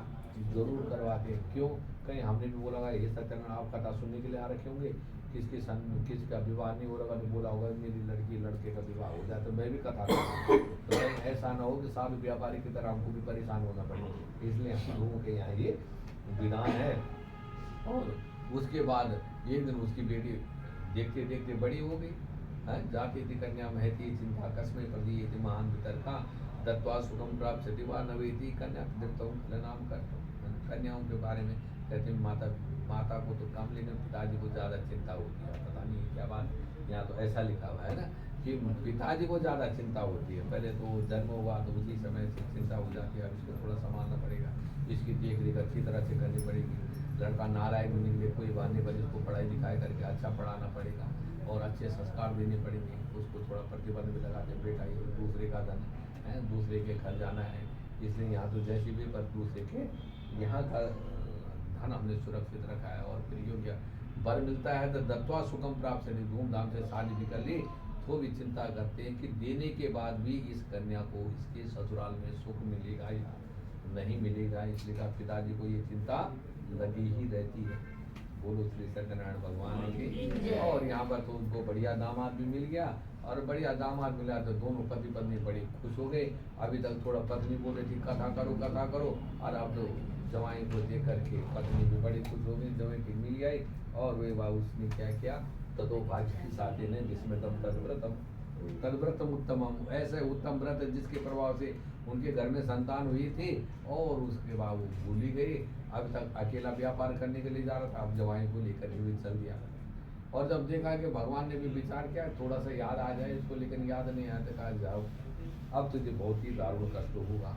जरूर करवाते हैं। क्यों? कहीं हमने भी बोला ये सत्यनारायण आप कथा सुनने के लिए आ रखे होंगे, किसका विवाह नहीं हो रहा तो बोला होगा मेरी लड़की लड़के का विवाह हो जाए तो मैं भी कथा करूँ। तो ऐसा ना हो कि साधु व्यापारी की तरह हमको भी परेशान होना पड़े, इसलिए हम लोगों के यहाँ ये विधान है। और उसके बाद एक दिन उसकी बेटी देखते देखते बड़ी हो गई है। जाति थी कन्या महती चिंता कस्मे प्रदीयते महान वितर्का दत्वा सुखम प्राप्त वा नवेती कन्या नाम कर। कन्याओं के बारे में कहते हैं माता को तो कम, लेकिन पिताजी को ज़्यादा चिंता होती है। पता नहीं क्या बात, यहाँ तो ऐसा लिखा हुआ है ना कि पिताजी को ज़्यादा चिंता होती है। पहले तो जन्म हुआ तो उसी समय से चिंता हो जाती है, अब इसको थोड़ा संभालना पड़ेगा, इसकी देख रेख अच्छी तरह से करनी पड़ेगी। लड़का नालायक नहीं निकले कोई बात नहीं, पर इसको पढ़ाई लिखाई करके अच्छा पढ़ाना पड़ेगा और अच्छे संस्कार देने पड़ेंगे। उसको थोड़ा प्रतिबंध भी लगा के बेटा ये दूसरे का धन है, दूसरे के घर जाना है, इसलिए यहाँ तो जैसे भी पर दूसरे के यहाँ का धन हमने सुरक्षित रखा है। और फिर योग्य वर मिलता है तो दत्वा सुखम प्राप्त, धूमधाम से शादी भी कर ली तो भी चिंता करते हैं कि देने के बाद भी इस कन्या को इसके ससुराल में सुख मिलेगा या नहीं मिलेगा। इसलिए का पिताजी को ये चिंता लगी ही रहती है। बोलो श्री सत्यनारायण भगवान की। और यहाँ पर तो उनको बढ़िया दामाद भी मिल गया, और बढ़िया दामाद मिला तो दोनों पति पत्नी बड़ी खुश हो गए। अभी तक थोड़ा पत्नी बोल रही थी कथा करो, और अब तो जवाई को देख करके पत्नी भी बड़ी खुश हो गई, जवाई की मिल आई। और वे बाबू उसने क्या किया, तदो भाग्य की साथी ने जिसमें तम तदव्रतम उत्तमम, ऐसे उत्तम व्रत जिसके प्रभाव से उनके घर में संतान हुई थी और उसके बाद वो भूल ही गई। अभी तक अकेला व्यापार करने के लिए जा रहा था, अब जवाई को लेकर ही चल दिया। और जब देखा कि भगवान ने भी विचार किया थोड़ा सा याद आ जाए इसको, लेकिन याद नहीं आया तो कहा जाओ अब तुझे बहुत ही दारुण कष्ट होगा।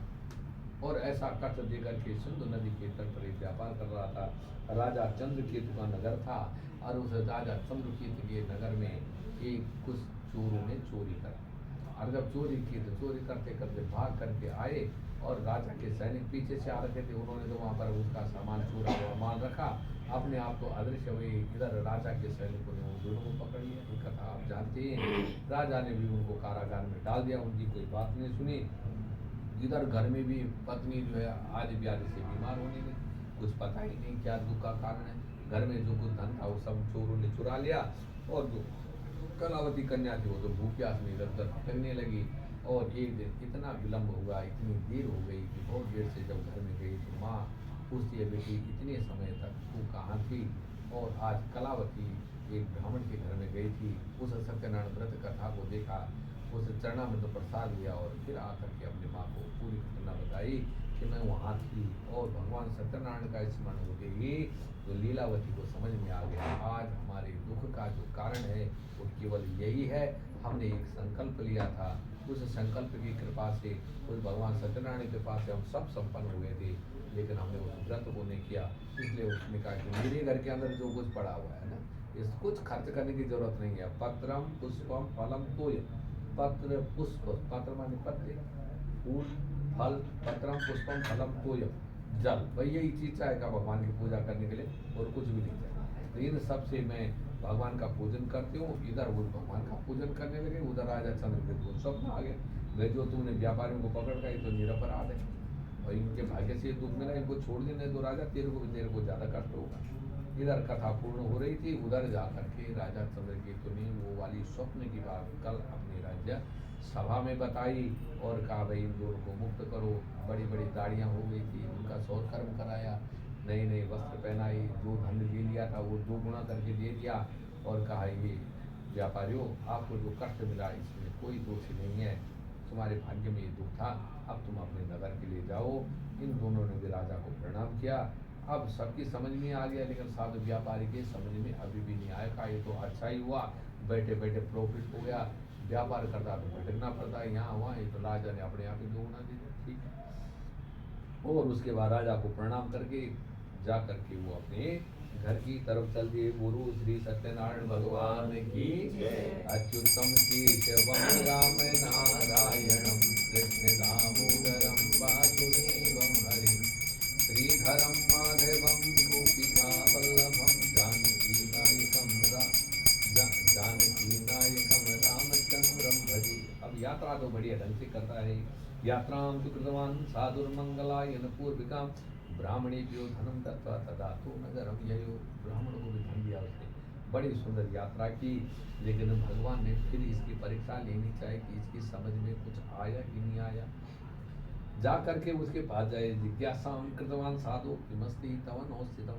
और ऐसा कष्ट देकर के सिंधु नदी के तट पर व्यापार कर रहा था। राजा चंद्रकेतु का नगर था, और उस राजा चंद्रकेतु के नगर में एक कुछ चोरों ने चोरी कर, और जब चोरी की तो चोरी करते करते भाग करके आए, और राजा के सैनिक पीछे से आ रखे थे। उन्होंने तो वहाँ पर उसका सामान चोरा हुआ माल रखा, अपने आप को अदृश्य हुए। इधर राजा के सैनिकों ने उन दोनों को पकड़ लिया। ये कथा आप जानते हैं। राजा ने भी उनको कारागार में डाल दिया, उनकी कोई बात नहीं सुनी। इधर घर में भी पत्नी जो है आदि व्याधि से बीमार होने लगी, कुछ पता ही नहीं क्या दुख का कारण है। घर में जो कुछ धन था वो सब चोरों ने चुरा लिया, और जो कलावती कन्या थी वो तो भूख्यास में इधर उधर भटकने लगी। और एक दिन इतना विलम्ब हुआ, इतनी देर हो गई कि बहुत देर से जब घर में गई तो माँ पूछती है बेटी इतने समय तक तू कहाँ थी। और आज कलावती एक ब्राह्मण के घर में गई थी, उस सत्यनारायण व्रत कथा को देखा, उस चरणा में तो प्रसाद लिया, और फिर आकर के अपनी माँ को पूरी घटना बताई कि मैं वहाँ थी। और भगवान सत्यनारायण का स्मरण होते ही तो लीलावती को समझ में आ गया आज हमारे दुख का जो कारण है वो केवल यही है, हमने एक संकल्प लिया था, उस संकल्प की कृपा से उस भगवान सत्यनारायण के पास से हम सब संपन्न हुए थे। लेकिन हमने उस व्रत को नहीं किया, इसलिए उसने कहा कि मेरे घर के अंदर जो कुछ पड़ा हुआ है ना, इस कुछ खर्च करने की जरूरत नहीं है। पत्रम पुष्पम फलम तोय, पत्र पुष्प, पत्र माने पत्ते, फूल फल, पत्रम पुष्पम फलम तोय, जल, वही यही चीज चाहेगा भगवान की पूजा करने के लिए, और कुछ भी नहीं चाहिए। तो इन सबसे मैं भगवान का पूजन करती हूँ। इधर वो भगवान का पूजन करने लगे, उधर राजा चंद्रकेतु को स्वप्न आ गया, वे जो तूने व्यापारियों को पकड़ गए तो निरपराध है और इनके भाग्य से दुख मिला, इनको छोड़ देने दो राजा, तेरे को ज्यादा कष्ट होगा। इधर कथा पूर्ण हो रही थी, उधर जाकर के राजा चंद्रकेतु ने वो वाली स्वप्न की बात कल अपनी राज्य सभा में बताई और कहा भाई इन दोनों को मुक्त करो। बड़ी बड़ी दाढ़ियाँ हो गई थी, उनका सौरकर्म कराया, नए नए वस्त्र पहनाई, जो धन ले लिया था वो 2 गुना करके दे दिया और कहा ये व्यापारियों आपको जो कष्ट मिला इसमें कोई दोष नहीं है, तुम्हारे भाग्य में ये दुख था, अब तुम अपने नगर के लिए जाओ। इन दोनों ने भी राजा को प्रणाम किया। अब सबकी समझ में आ गया, लेकिन साधु व्यापारी के समझ में अभी भी नहीं आया। ये तो अच्छा ही हुआ, बैठे बैठे प्रॉफिट हो गया, व्यापार करता तो भटकना पड़ता है यहाँ वहाँ, ये तो राजा ने अपने आप ही 2 गुना दे दिया, ठीक। और उसके बाद राजा को प्रणाम करके जा करके वो अपने घर की तरफ चल दिए। गुरु श्री सत्यनारायण भगवान की अच्युतम की सेवम राम नारायणम कृष्ण दामोदरम वासुदेवम हरि श्रीधरम माधवम गोपिका वल्लभम जानकी नायकम रामचंद्रम भजे। अब यात्रा तो बढ़िया ढंग से करता है। यात्रां तु कृतवान् साधुर्मंगलाय पूर्विकां ब्राह्मणेभ्यो धनम दत्त्वा तदा तो नगरम ययो। ब्राह्मण को भी धन दिया उसने, बड़ी सुंदर यात्रा की। लेकिन भगवान ने फिर इसकी परीक्षा लेनी चाहिए कि इसकी समझ में कुछ आया कि नहीं आया। जा करके उसके पास जाए, जिज्ञासा कृतवान साधु किमस्ति तवन स्थितम,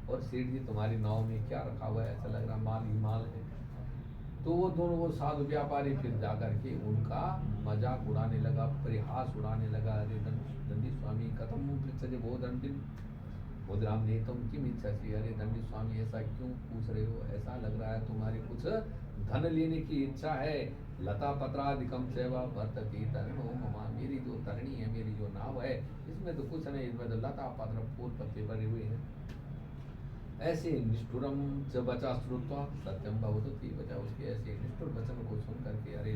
और सेठ जी तुम्हारी नाव में क्या रखा हुआ है, ऐसा लग रहा माल ही माल है। तो वो दोनों वो साधु व्यापारी फिर जा करके उनका मजाक उड़ाने लगा, परिहास उड़ाने लगा। अरे दंडी स्वामी कथम पृच्छते वो दंडिन मुद्राम ने तुम किम इच्छा थी, अरे दंडी स्वामी ऐसा क्यों पूछ रहे हो, ऐसा लग रहा है तुम्हारी कुछ धन लेने की इच्छा है। लता पत्रादिकम सेवा वर्तती तरणो ममा, मेरी जो तरणी है, मेरी जो नाव है, इसमें तो कुछ नहीं, इसमें तो लता पत्र फूल पत्ते भरे हुए हैं। ऐसे निष्ठुरम च बचा श्रुत्वा सत्यम भवति बचा, उसके ऐसे निष्ठुर वचन को सुन करके अरे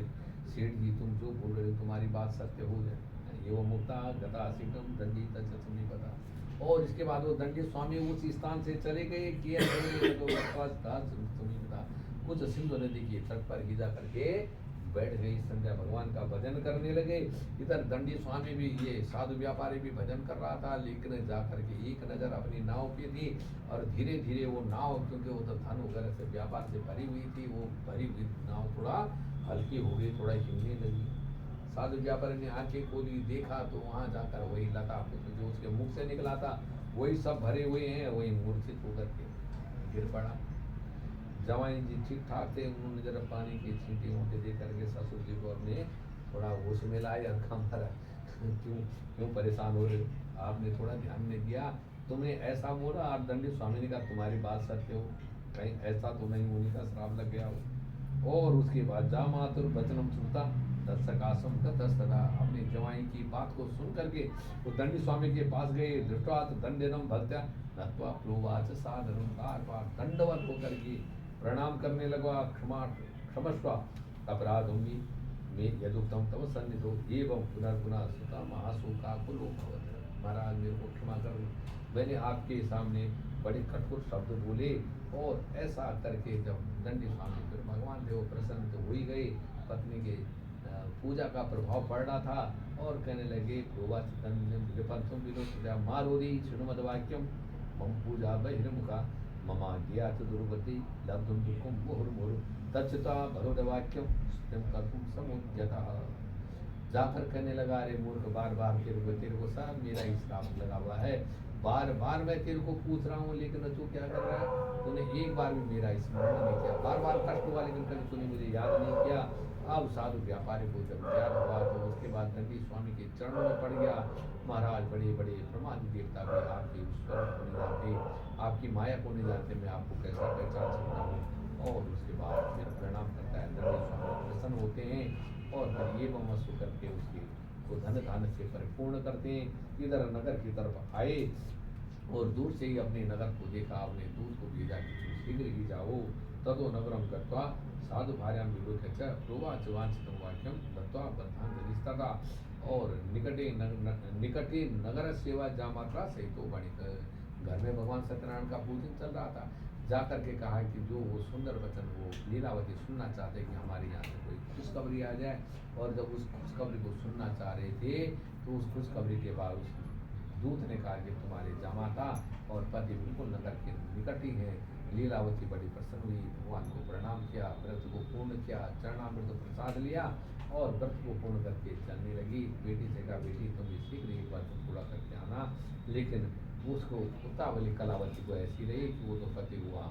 सेठ जी तुम जो बोल रहे हो तुम्हारी बात सत्य हो जाए। ये वो मुक्ता गता सिकम दंडी तत्समी पता। और इसके बाद वो दंडी स्वामी उस स्थान से चले गए कि कुछ सिंधु नदी की तट पर गिरा करके बैठ गई। संध्या भगवान का भजन करने लगे। इधर दंडी स्वामी भी, ये साधु व्यापारी भी भजन कर रहा था, लेकिन जा करके एक नजर अपनी नाव पे थी और धीरे धीरे वो नाव, क्योंकि वो तो धन वगैरह से व्यापार से भरी हुई थी, वो भरी हुई नाव थोड़ा हल्की हो गई, थोड़ा हिलने लगी। साधु व्यापारी ने आंखें खोली, देखा तो वहां जाकर वही लता पुत्र जो उसके मुख से निकला था वही सब भरे हुए हैं, वही मूर्छित होकर के गिर पड़ा। जवाई जी ठीक ठाक थे, उन्होंने जरा पानी की छींटे वोंटे दे करके ससुर जी को अपने थोड़ा होश में लाया और कहा मारा क्यों क्यों परेशान हो रहे हो, आपने थोड़ा ध्यान नहीं दिया, तुमने ऐसा बोला। आप दंडी स्वामी ने कहा तुम्हारी बात सत्य हो, कहीं ऐसा तो नहीं उन्हीं का श्राप लग गया हो। और उसके बाद जा मातुर वचनम सुनता तत्सकाशम ततस्तदा, अपनी जवाई की बात को सुन करके वो दंडी स्वामी के पास गए। दृष्टात दंडनम भक्त्या नत्वा प्लोवाच साधनम, बार बार दंडवत होकर के प्रणाम करने लगा। क्षमस्व अपराधोंगी में यदुक्तम तव सन्निधो एवं पुनर्पुनः सुता महाशोकाकुलो भवत्। महाराज मेरे को क्षमा कर, मैंने आपके सामने बड़े कठोर शब्द बोले। और ऐसा करके जब दंडी स्वामी फिर भगवान देव प्रसन्न तो हो ही गए, पत्नी के पूजा का प्रभाव पड़ रहा था और कहने लगे मारोदी श्रीमद वाक्यम मम पूजा बहिर्मुखा ममा ज्ञात दुर्गति लब्धुम दुःखम मुहुर्मुहुः तच्युता भगवद्वाक्यम स्तम कर्तुम समुद्यतः। जाकर कहने लगा अरे मूर्ख, बार बार तेरे को सब मेरा ही श्राप लगा हुआ है, बार बार मैं तेरे को पूछ रहा हूँ लेकिन तू क्या कर रहा है, तूने एक बार भी मेरा स्मरण नहीं किया, बार बार कष्ट हुआ लेकिन कभी तूने मुझे याद नहीं किया। अब साधु व्यापारी को जब याद हुआ तो उसके बाद दंडी स्वामी के चरणों में पड़ गया। महाराज बड़े बड़े प्रमादी देवता भी आपके स्वरूप को नहीं जानते, आपकी माया को नहीं जानते, मैं आपको कैसा पहचान सकता हूँ। और उसके बाद फिर प्रणाम करता है, दंडी स्वामी प्रसन्न होते हैं और फिर ये वस्तु करके उसकी को धन धान से परिपूर्ण करते हैं। इधर नगर की तरफ आए और दूर से ही अपने नगर को देखा, अपने दूत को भेजा कि तुम शीघ्र ही जाओ। तदो नगरम गत्वा साधु भार्यां विलोक्य च प्रोवाच वांछितं वाक्यं दत्वा बद्धांजलिस्तदा। और निकटे नगर सेवा जामात्रा सहितो बणिक। घर में भगवान सत्यनारायण का पूजन चल रहा था, जाकर के कहा कि जो वो सुंदर वचन वो लीलावती सुनना चाहते कि हमारे यहाँ से कोई खुशखबरी आ जाए। और जब उस खुशखबरी को सुनना चाह रहे थे तो उस खुशखबरी के बाद उस दूत ने कहा कि तुम्हारे जामाता और पति बिल्कुल नगर के निकट ही है। लीलावती बड़ी प्रसन्न हुई, भगवान को प्रणाम किया, व्रत को पूर्ण किया, चरणामृत प्रसाद लिया और व्रत को पूर्ण करके चलने लगी। बेटी से कहा, बेटी तुम शीघ्र ही व्रत पूरा करके आना। लेकिन उसको उत्तावली कलावती को ऐसी रही कि वो तो पति हुआ,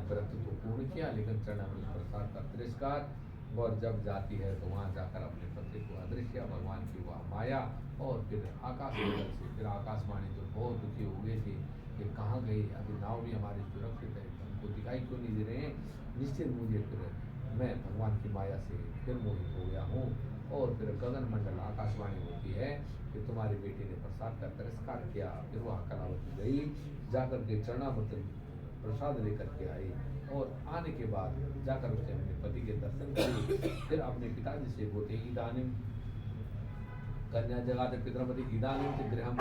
व्रत को पूर्ण किया लेकिन चरणामृत प्रसाद का तिरस्कार। और जब जाती है तो वहाँ जाकर अपने पति को अदृश्य भगवान की वह माया और फिर आकाश मंडल से फिर आकाशवाणी जो बहुत दुखी हो गए थे कि कहाँ गई, अभी नाव भी हमारी सुरक्षित है, हमको दिखाई क्यों नहीं दे रहे हैं। निश्चित मुझे फिर मैं भगवान की माया से फिर मोहित हो गया हूँ। और फिर गगन मंडल आकाशवाणी होती है कि तुम्हारी बेटी ने प्रसाद का तिरस्कार किया। फिर वह कलावती गई, जाकर के चरणामृत प्रसाद लेकर के आई और आने के बाद जाकर उसने अपने पति के दर्शन किए। फिर अपने पिताजी से बोलते इदानीम कन्या जगाते पितृपति इदानीम से गृहम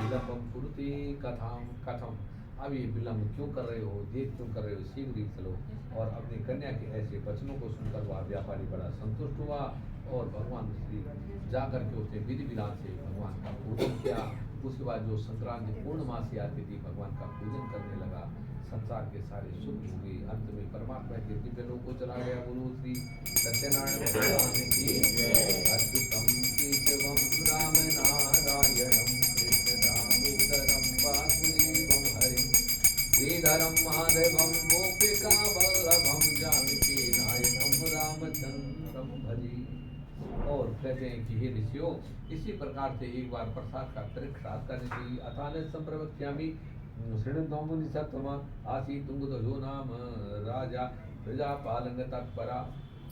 विलंबम कुरुते कथाम कथम। अब ये विलंब क्यों कर रहे हो, देर क्यों कर रहे हो, शीघ्र ही चलो। और अपनी कन्या के ऐसे वचनों को सुनकर वह व्यापारी बड़ा संतुष्ट हुआ और भगवान श्री जाकर के उसने विधि विधान से भगवान का पूजन किया। उसके बाद जो संक्रांति पूर्णमासी आती थी भगवान का पूजन करने लगा। संसार के सारे सुख हो गए। अंत में परमात्मा के दिव्य लोक को चला गया। बोलो श्री सत्यनारायण भगवान की अच्युतम केशवम राम नारायणम कृष्ण दामोदरम वासुदेवम हरिम श्रीधरम माधवम गोपिका वल्लभम जानकी नायकम रामचंद्रम भजी। और कहते हैं कि हे ऋषियों, इसी प्रकार से एक बार प्रसाद का तिरस्कार करने से अथान संप्रवक्ष्यामि श्रीणुद्वमुनि सत्तम आसी तुंगध्वजो नाम राजा प्रजापालन तत्परा।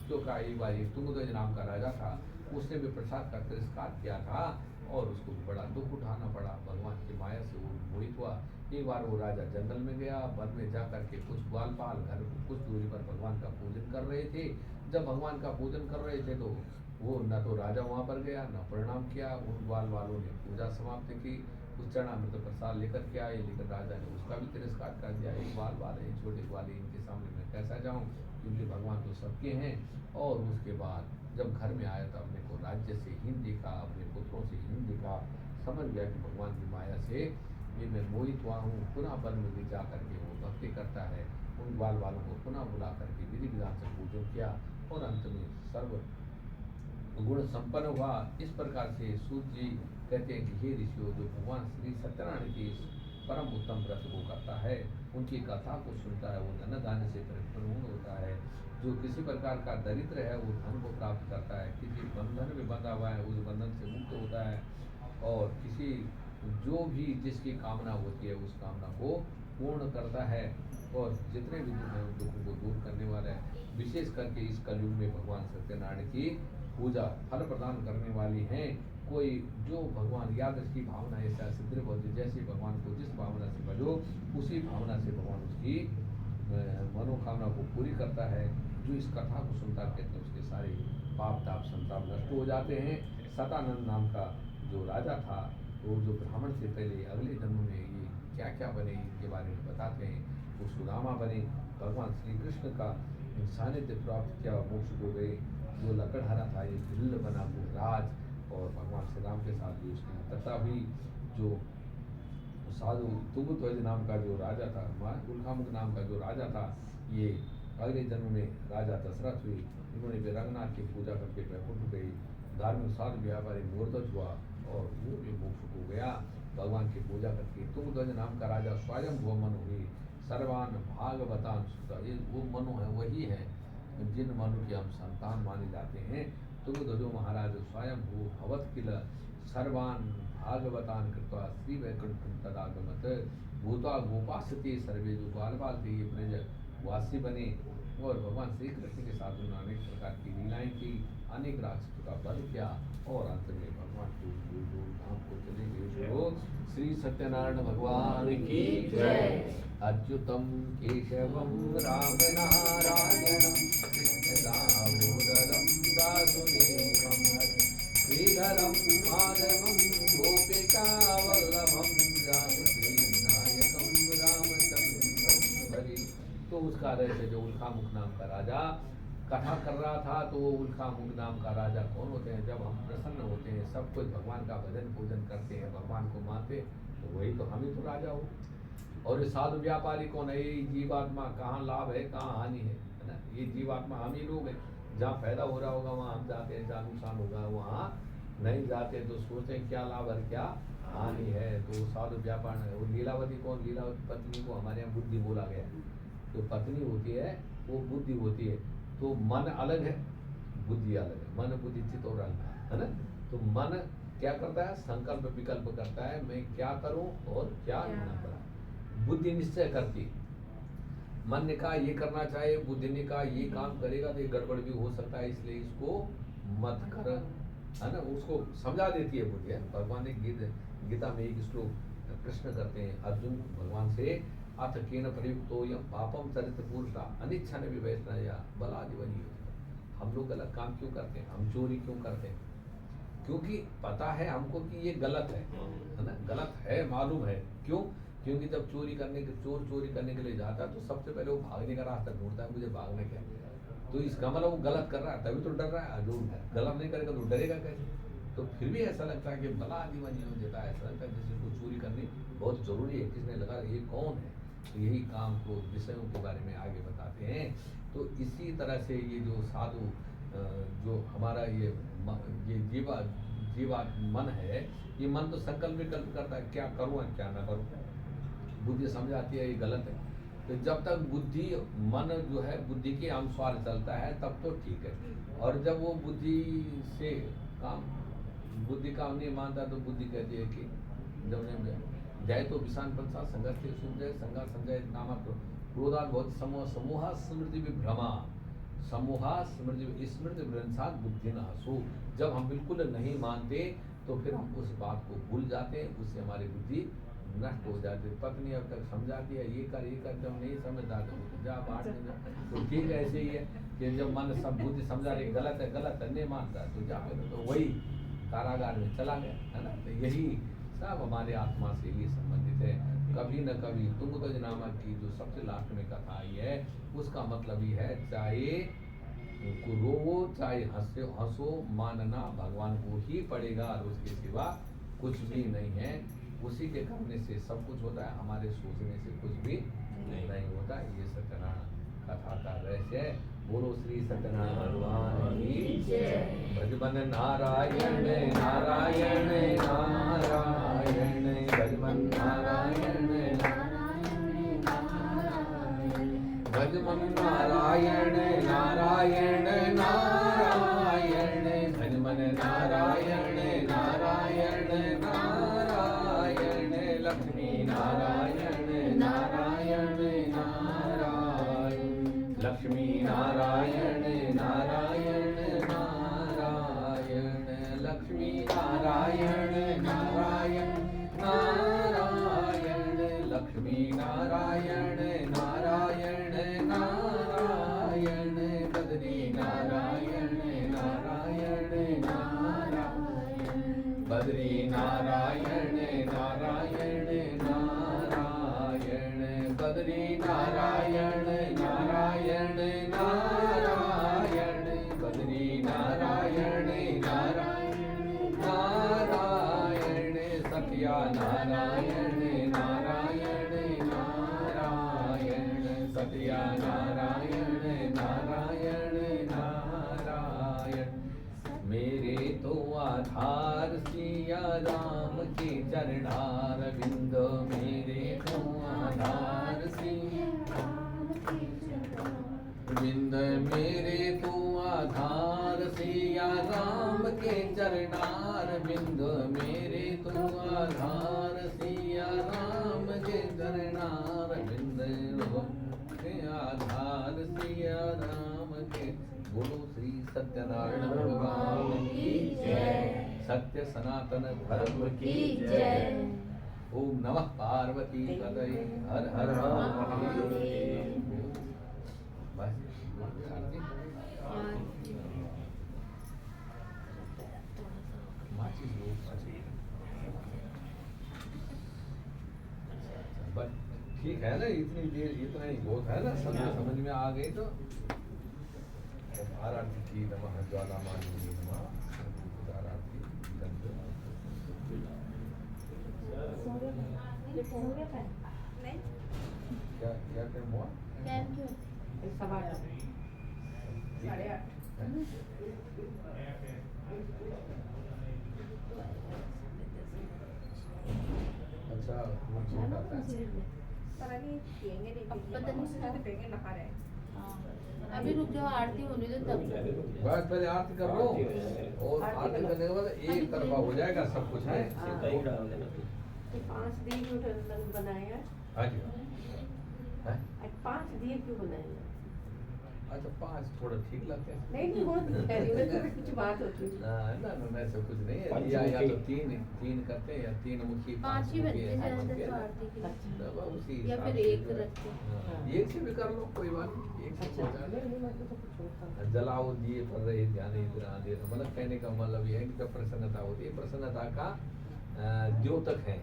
तो का एक बार तुंगध्वज नाम का राजा था, उसने भी प्रसाद का तिरस्कार किया था और उसको बड़ा दुख उठाना पड़ा। भगवान की माया से वो मोहित हुआ। एक बार वो राजा जंगल में गया, वन में जाकर के कुछ ग्वालपाल घर कुछ दूरी पर भगवान का पूजन कर रहे थे। जब भगवान का पूजन कर रहे थे तो वो न तो राजा वहाँ पर गया न प्रणाम किया। उन ग्वाल वालों ने पूजा समाप्त की, उस चरणामृत प्रसाद लेकर के आए, लेकिन राजा ने उसका भी तिरस्कार कर दिया। एक ग्वाल वाले छोटे ग्वाले, इनके सामने मैं कैसा जाऊँ, क्योंकि भगवान तो सबके हैं। और उसके बाद जब घर में आया तो अपने को राज्य से हीन दिखा, अपने पुत्रों से हीन दिखा, समझ गया कि भगवान की माया से ये मैं मोहित हुआ हूँ। पुनः वन में जा करके वो भक्ति करता है। उन ग्वाल वालों को पुनः बुला करके विधि विधान से पूजन किया और अंत में सर्व गुण संपन्न हुआ। इस प्रकार से सूत जी कहते हैं कि हे ऋषियों, जो भगवान श्री सत्यनारायण की परम उत्तम व्रत को करता है, उनकी कथा को सुनता है, वो धन धान्य से परिपूर्ण होता है। जो किसी प्रकार का दरिद्र है वो धन को प्राप्त करता है, किसी बंधन में बंधा हुआ है उस बंधन से मुक्त होता है। और किसी जो भी जिसकी कामना होती है उस कामना को पूर्ण करता है। और जितने भी दुख हैं उन दुखों को दूर करने वाला है। विशेष करके इस कलयुग में भगवान सत्यनारायण की पूजा फल प्रदान करने वाली हैं। कोई जो भगवान याद की भावना ऐसा सिद्ध होती, जैसे भगवान को जिस भावना से भजो उसी भावना से भगवान उसकी मनोकामना को पूरी करता है। जो इस कथा को सुनता कहते हैं उसके सारे पाप ताप संताप नष्ट हो जाते हैं। सतानंद नाम का जो राजा था वो जो ब्राह्मण से पहले अगले जन्म में ये क्या क्या बने इनके बारे में बताते हैं। वो सुदामा बने, भगवान श्री कृष्ण का सानिध्य प्राप्त किया, मोक्ष को गए। जो लकड़हारा था ये भिल्ल बना वो राज, और भगवान श्री राम के साथ भी उसकी मित्रता हुई। जो साधु तुंगध्वज नाम का जो राजा था, उल्कामुख नाम का जो राजा था, ये अगले जन्म में राजा दशरथ हुए। इन्होंने भी रंगनाथ की पूजा करके बैकुंठ गई। धार्मिक साधु व्यापारी मूर्धज हुआ और वो भी मोक्ष को गया भगवान की पूजा करके। तुंगध्वज नाम का राजा स्वयं भू मनु हुई, सर्वान भागवतान सुता। ये वो मनु है, वही है जिन मनु के हम संतान माने जाते हैं। तुंगध्वजो महाराज स्वयं भू भवत किल सर्वान भागवतान कृत्वा श्री वैकुंठम तदागमत। भूता गोपासते सर्वे, जो बाल बाल थे ये ब्रज वासी बने और भगवान श्री कृष्ण के साथ उन्होंने अनेक प्रकार की लीलाएं की, अनेक राक्षसों का वध किया और अंत में भगवान को धाम को चले गए। तो श्री सत्यनारायण भगवान की जय। अच्युतम केशवम राम नारायणम दामोदरम वासुदेवम श्रीधरम माधवम गोपिका वल्लभम जानकी नायकम रामचंद्रम हरि। तो उसका रहस्य जो उल्कामुख नाम का राजा कथा कर रहा था, तो वो उल्कामुख नाम का राजा कौन होते हैं? जब हम प्रसन्न होते हैं, सब कुछ भगवान का भजन पूजन करते हैं, भगवान को मानते, तो वही तो हम ही तो राजा हो। और ये साधु व्यापारी कौन है? ये जीवात्मा, कहाँ लाभ है कहाँ हानि है ना? ये जीवात्मा हम ही लोग हैं। जहाँ फायदा हो रहा होगा वहाँ हम जाते हैं, जहाँ नुकसान होगा वहाँ नहीं जाते, तो सोचते हैं क्या लाभ है क्या हानि है। तो साधु व्यापार है। वो लीलावती कौन? लीलावती पत्नी को हमारे यहाँ बुद्धि बोला गया है। जो पत्नी होती है वो बुद्धि होती है। तो मन अलग है, बुद्धि अलग है। मन बुद्धि चित्त और अहंकार है ना। तो मन क्या करता है? संकल्प विकल्प करता है, मैं क्या करूं और क्या न करूं। बुद्धि निश्चय करती, मन ने कहा ये करना चाहिए, बुद्धि ने कहा ये काम करेगा तो ये गड़बड़ भी हो सकता है, इसलिए इसको मत कर, है ना। उसको समझा देती है बुद्धि। भगवान ने गीता में एक श्लोक कृष्ण करते हैं अर्जुन भगवान से, अथ केन प्रयुक्तो यम पापम चरित पुरुषा अनिच्छा ने विवैष्णया बलादिवनी। हम लोग गलत काम क्यों करते हैं? हम चोरी क्यों करते हैं? क्योंकि पता है हमको कि ये गलत है ना। गलत है मालूम है। क्यों? क्योंकि जब चोरी करने के लिए जाता है तो सबसे पहले वो भागने का रास्ता ढूंढता है, मुझे भागने क्या। तो इसका मतलब वो गलत कर रहा है, तभी तो डर रहा है। जो गलत नहीं करेगा तो डरेगा कैसे? तो फिर भी ऐसा लगता है कि बला दीवानी हो जाता है। ऐसा लगता है जैसे को चोरी करनी बहुत जरूरी है। किसने लगा ये कौन है? तो यही काम को विषयों के बारे में आगे बताते हैं। तो इसी तरह से ये जो साधु जो हमारा ये जीवा मन है, ये मन तो संकल्प विकल्प करता है, क्या करूँ और क्या ना करूँ। बुद्धि समझाती है ये गलत है। तो जब तक बुद्धि मन जो है बुद्धि के अनुसार चलता है तब तो ठीक है। और जब वो बुद्धि से बुद्धि काम नहीं मानता तो बुद्धि कहती है कि जब ने जय तो विषान पंचा संघर्ष सुनजय संघर्ष संजय नामक क्रोधात बहुत समूह स्मृति विभ्रमा समूह स्मृति स्मृति भ्रंशात बुद्धि न सो। जब हम बिल्कुल नहीं मानते तो फिर हम उस बात को भूल जाते हैं, उससे हमारी बुद्धि नष्ट हो जाती है। पत्नी अब तक समझाती है ये कर जब नहीं समझता तो जा बाहर नहीं। तो ठीक है, ऐसे ही है कि जब मन सब बुद्धि समझा रही गलत है नहीं मानता तो जा फिर तो वही कारागार में चला गया, है ना। तो यही सब हमारे आत्मा से ही संबंधित है। कभी न कभी तुंगध्वज नामक की जो सबसे लास्ट में कथा आई है उसका मतलब ही है चाहे रो चाहे हंसो मानना भगवान को ही पड़ेगा और उसके सिवा कुछ भी नहीं है। उसी के करने से सब कुछ होता है, हमारे सोचने से कुछ भी नहीं होता। ये सत्यनारायण कथा का रहस्य है। बोलो श्री सत्यनारायण भगवान की जय। भजबन नारायण नारायण नारायण भजबन नारायण भजबन नारायण नारायण नारायण भजबन नारायण नारायण नारायण लक्ष्मी नारायण नारायण नारायण लक्ष्मी नारायण नारायण नारायण लक्ष्मी नारायण नारायण नारायण लक्ष्मी नारायण नारायण नारायण बद्री नारायण नारायण नारायण बद्री नारायण नारायण नारायण बद्री नारायण नारायण नारायण बद्री नारायण नारायण नारायण सत्या नारायण नारायण नारायण सत्या नारायण नारायण नारायण। मेरे तो आधार सिया राम के चरणार बिंद, मेरे तो आधार सिया बिंद, मेरे तो आधार सिया राम के चरणार बिंद, मेरे तो आधार सिया राम के चरणार बिंद के आधार कन्हैया नाम के। बोलो श्री सत्यनारायण भगवान की जय। सत्य सनातन धर्म की जय। ओम नमः पार्वती पतये हर हर महादेव। बस आरती माचिस लो, माचिस। बस ठीक है ना, इतनी देर इतना ही बहुत है ना, समझ में आ गई तो। आरती की नमः ज्वाला मालिनी नमः आरती क्या क्या क्या हुआ? Thank you. अच्छा वो छोटा था। अभी रुक जाओ, आरती होने दो तब। बस पहले आरती कर लो, और आरती करने के बाद एक तरफा हो जाएगा सब कुछ है। दही डाल देना। 5 दिन बनाया। हाँ जी है? 5 दिन क्यों बनाया? अच्छा 5 थोड़ा ठीक लगते हैं। नहीं वो कुछ बात होती है। ना मैं सब कुछ नहीं है, पंचमुखी। या तो तीन करते हैं या 3 मुखी 5 ही बनते हैं ऐसा ज्यादातर बनते तो हैं। आरती के लिए। तब उसी या हिसाब फिर से एक जो है। रखते हैं। हाँ, एक से भी कर लो, कोई बात नहीं, एक से अच्छा हो जाए। नहीं मैं तो कुछ होता। जलाओ दिए पर रहे ध्यान इधर दे, मतलब कहने का मतलब ये है कि जब प्रसन्नता होती है, प्रसन्नता का द्योतक है।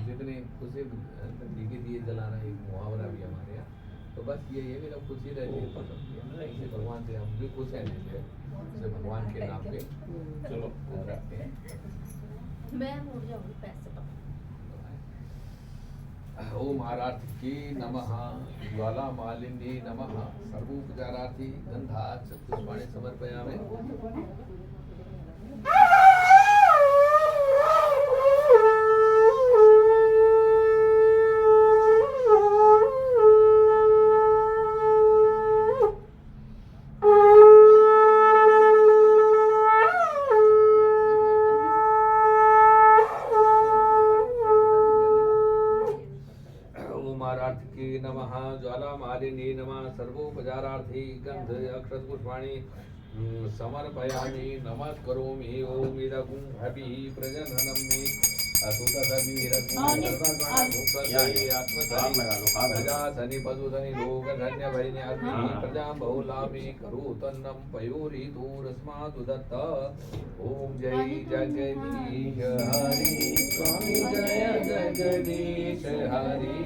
जितने खुशी दिए दिए जलाना एक मुहावरा भी हमारे यहाँ। तो बस ये है कि जब खुशी रहती है तो ऐसे भगवान से हम भी खुश हैं, जैसे भगवान के नाम पे चलो रखते हैं। मैं मुड़ जाऊंगी पैसे पकड़। ओम आरार्थी की नमः ज्वाला मालिनी नमः सर्वोपचारार्थी गंधात् पुष्पाणि समर्पयामि। की नमः ज्वाला मालिनी नमः सर्वोपचारार्थी गंध अक्षत पुष्पाणि समर्पयामि। नमः करोमि ओम इदगुं हवि प्रजननं मे प्रजासनि पशुधनि लोकधन्य भरिण्याग्नि प्रजां बहुलामि करोतन्नं पयोरितोरस्मात् दत्त। ओम जय जगदीश हरि स्वामी जय जगदीश हरि।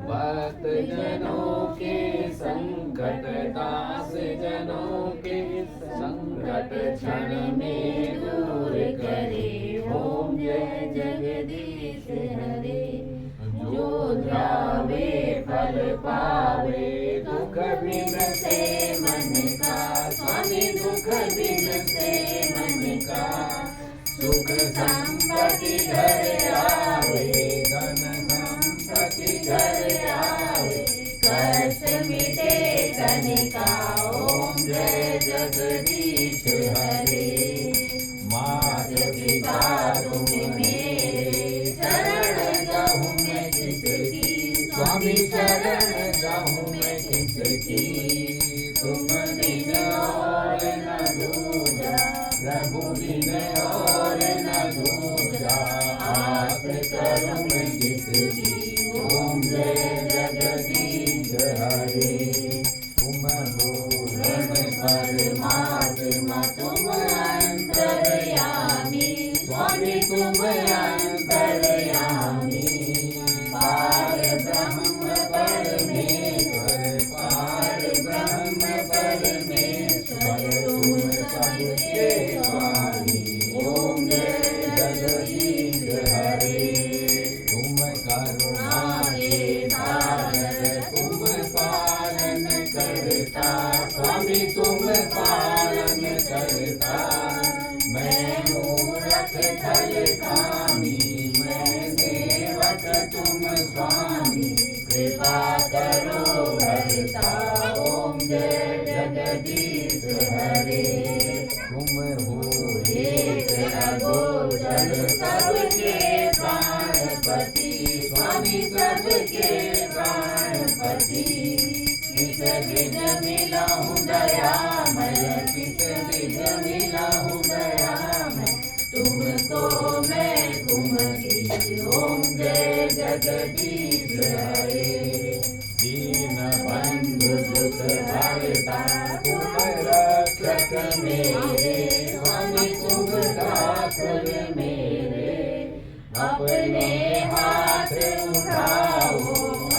भक्त जनों के संकट दास जनों के संकट क्षण में दूर करे। ओम जय जगदीश हरे। जो ध्यावे फल पावे दुख बिन से मन का। स्वामी दुख बिन से मन का। सुख संपत्ति घर आवे धन संपत्ति घर आवे। कष्ट मिटे तन का। ओम जय जगदीश हरे। मात पिता तुम मेरे शरण जाऊं मैं किसकी। स्वामी शरण जाऊं मैं किसकी। तुम बिन और न दूजा प्रभु बिन और न दूजा। आस करूं मैं किसकी। ओम जय जगदीश हरे। तुम पूर्ण परमात्मा तुम अंतर्यामी। स्वामी तुम अंतर्यामी। पार ब्रह्म परमेश्वर पार ब्रह्म परमेश्वर तुम सबके स्वामी। ओम जय जगदीश हरे। तुम करुणा के सागर तुम पालन करता। स्वामी तुम पालन करता। मैं मूरख छल कामी मैं सेवक तुम स्वामी। कृपा करो हरता। ओम जय जगदीश हरे। तुम हो एक अगोचर सबके प्राणपति। स्वामी सबके प्राणपति। किस बीज मिला हूँ दयामय, किस बीज मिला हूँ दयामय, तुमको मैं तुम की ओम जय जगदीश हरे। दीन बंधु दुख हरता तुम रक्षक मेरे, स्वामी तुम ठाकुर मेरे, अपने हाथ उठाओ,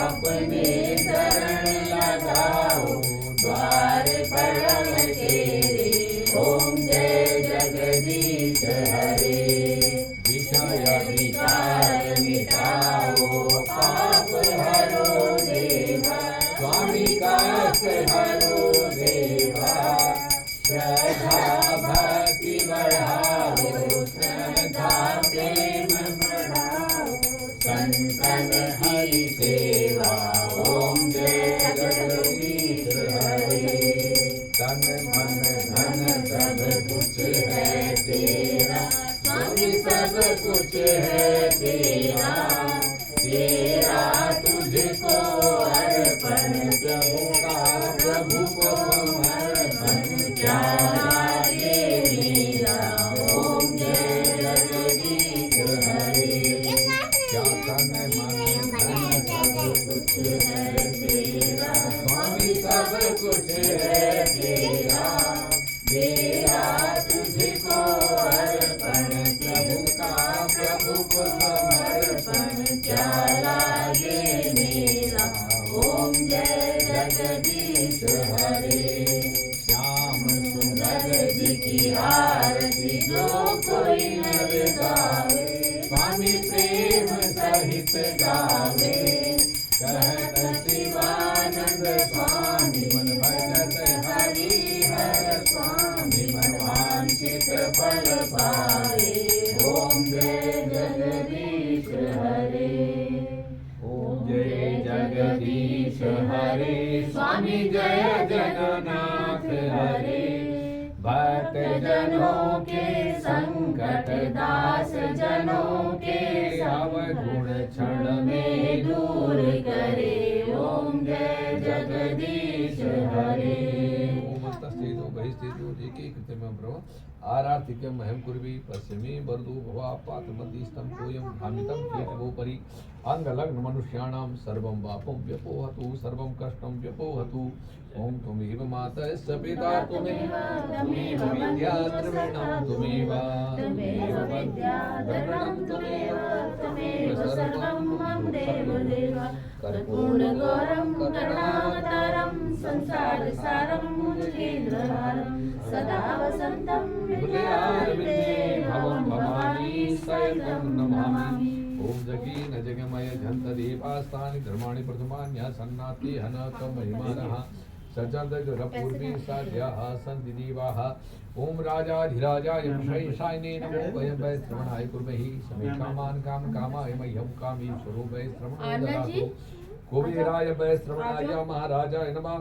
अपने शरण लगाओ, द्वार पड़ल तेरे, ओम जय जगदीश हरे। विषय विकार मिटाओ, पाप हरो देवा, स्वामी कष्ट हरो देवा, श्रद्धा भक्ति बढ़ाओ, श्रद्धा प्रेम बढ़ाओ, संतन की सेवा, ओम जय जगदीश हरे। तन मन धन सब कुछ है तेरा, स्वामी सब कुछ है तेरा, तेरा तुझको अर्पण, प्रभु को अर्पण, क्या लागे मेरा, ओम जय जगदीश हरे। क्या तन मन धन सब कुछ है तेरा, स्वामी सब कुछ है तेरा, तेरा तुझको अर्पण, प्रभु को समर्पण, क्या लागे मेरा, ओम जय जगदीश हरे। श्याम सुंदर जी की आरती जो कोई नर गावे, स्वामी प्रेम सहित गावे, कहत शिवानंद स्वामी मन भजत हरि हर स्वामी, मन वांछित फल पावे, ओम जय जगदीश हरे। ओम जय जगदीश हरे, स्वामी जय जगन्नाथ हरे। भक्त जनों के संकट, दास जनों के अवगुण क्षण में दूर करे, ओम जय जगदीश हरे। ओमस्तस्तेजो बहिस्तेजो जेके कृत्यमं ब्रह्म आरार्थिकं महं कुर्वी पश्चिमे वरदो भवा पातमतीस्तं तोयं भ्रामितं केतवोपरि अंगलग्न मनुष्याणां सर्वं पापं व्यपोहतु सर्वं कष्टं व्यपोहतु। ओम त्वमेव माता स पिता त्वमेव विद्या द्रविणं त्वमेव विद्या द्रविणं त्वमेव सर्वं मम देवदेव। कर्पूरगौरं करुणावतारं संसार सारं भुजगेन्द्रहारं सदा वसन्तं हृदयारविन्दे भवं भवानी सहितं नमामि। ओम जगी न जगमय झंत देवास्तानि धर्माणि प्रथमान्यासन्नाति हनकं महिमानः सजन्दजरपूर्वी साध्याः सन्ति देवाः। ओम राजाधिराजाय विषयशायिने नमो वयं वै श्रवणाय कुर्महि समे कामान् कामकामाय मह्यं कामेश्वरो वै श्रवणो ददातु। कुबेराय वै श्रवणाय महाराजाय नमः।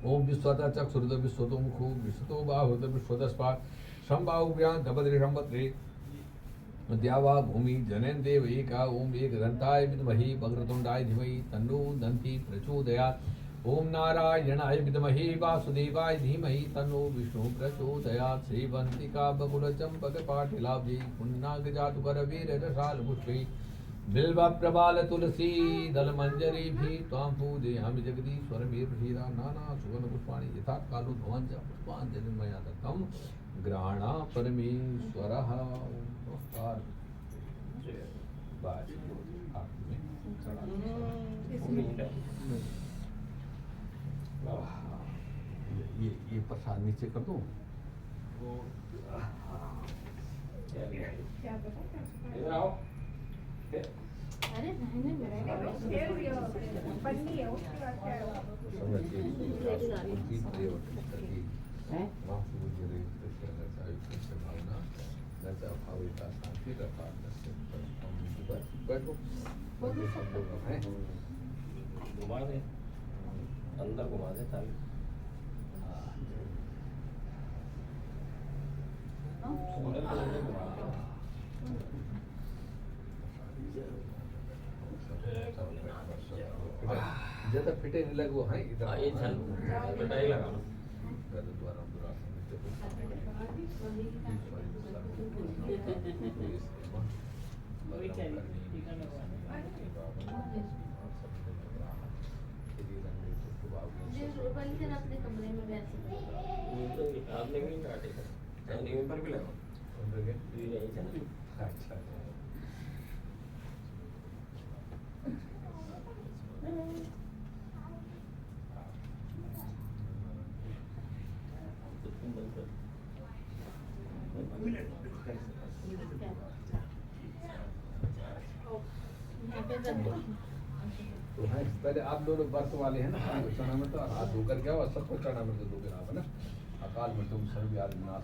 ओम विश्वतः चक्षुरुत विश्वतो मुखो विश्वतो बाहुत विश्वतस्पात् संबाहुभ्यां धपद्रे संवत्रे द्यावा भूमि जनेन देव एका। ओम एकदन्ताय विद्महे वक्रतुण्डाय धीमहि तन्नो दन्ति प्रचोदयात्। ओम नारायणाय विद्महे वासुदेवाय धीमहि तन्नो विष्णु प्रचोदयात्। श्रीवन्तिका बकुलचम्पकपाटिलाब्धे पुन्नागजातुकरवीररसालपुष्पे बिल्वप्रबाल तुलसी दलमञ्जरीभिः त्वां पूजयामि जगदीश्वर मे प्रसीदा। नाना सुगन्धपुष्पाणि यथा कालो भवञ्च पुष्पाञ्जलिं मया दत्तं ग्रहाणा परमेश्वरः। नमस्कार। बाय। हाथ में चढ़ा दो। ये प्रसाद नीचे कर दूं? इधर आओ। अरे नहीं घुमा दे, अंदर घुमा दे थाली। ज्यादा फिटे नहीं लगे वो हैं इधर हाँ, ये चल बताइए लगा लो। कर द्वारा दुरासन वही कह रही थी, टीका लगवाने जो वाली सर अपने कमरे में वैसे आपने भी नहीं काटे इन पर भी लगाओ ये नहीं था ना। अच्छा यहाँ पे रख दो। तो है पहले आप दोनों व्रत वाले हैं ना चना मृत और हाथ धोकर क्या हुआ सबको चना मृत दो फिर आप है ना अकाल मृत्यु सर्व आदि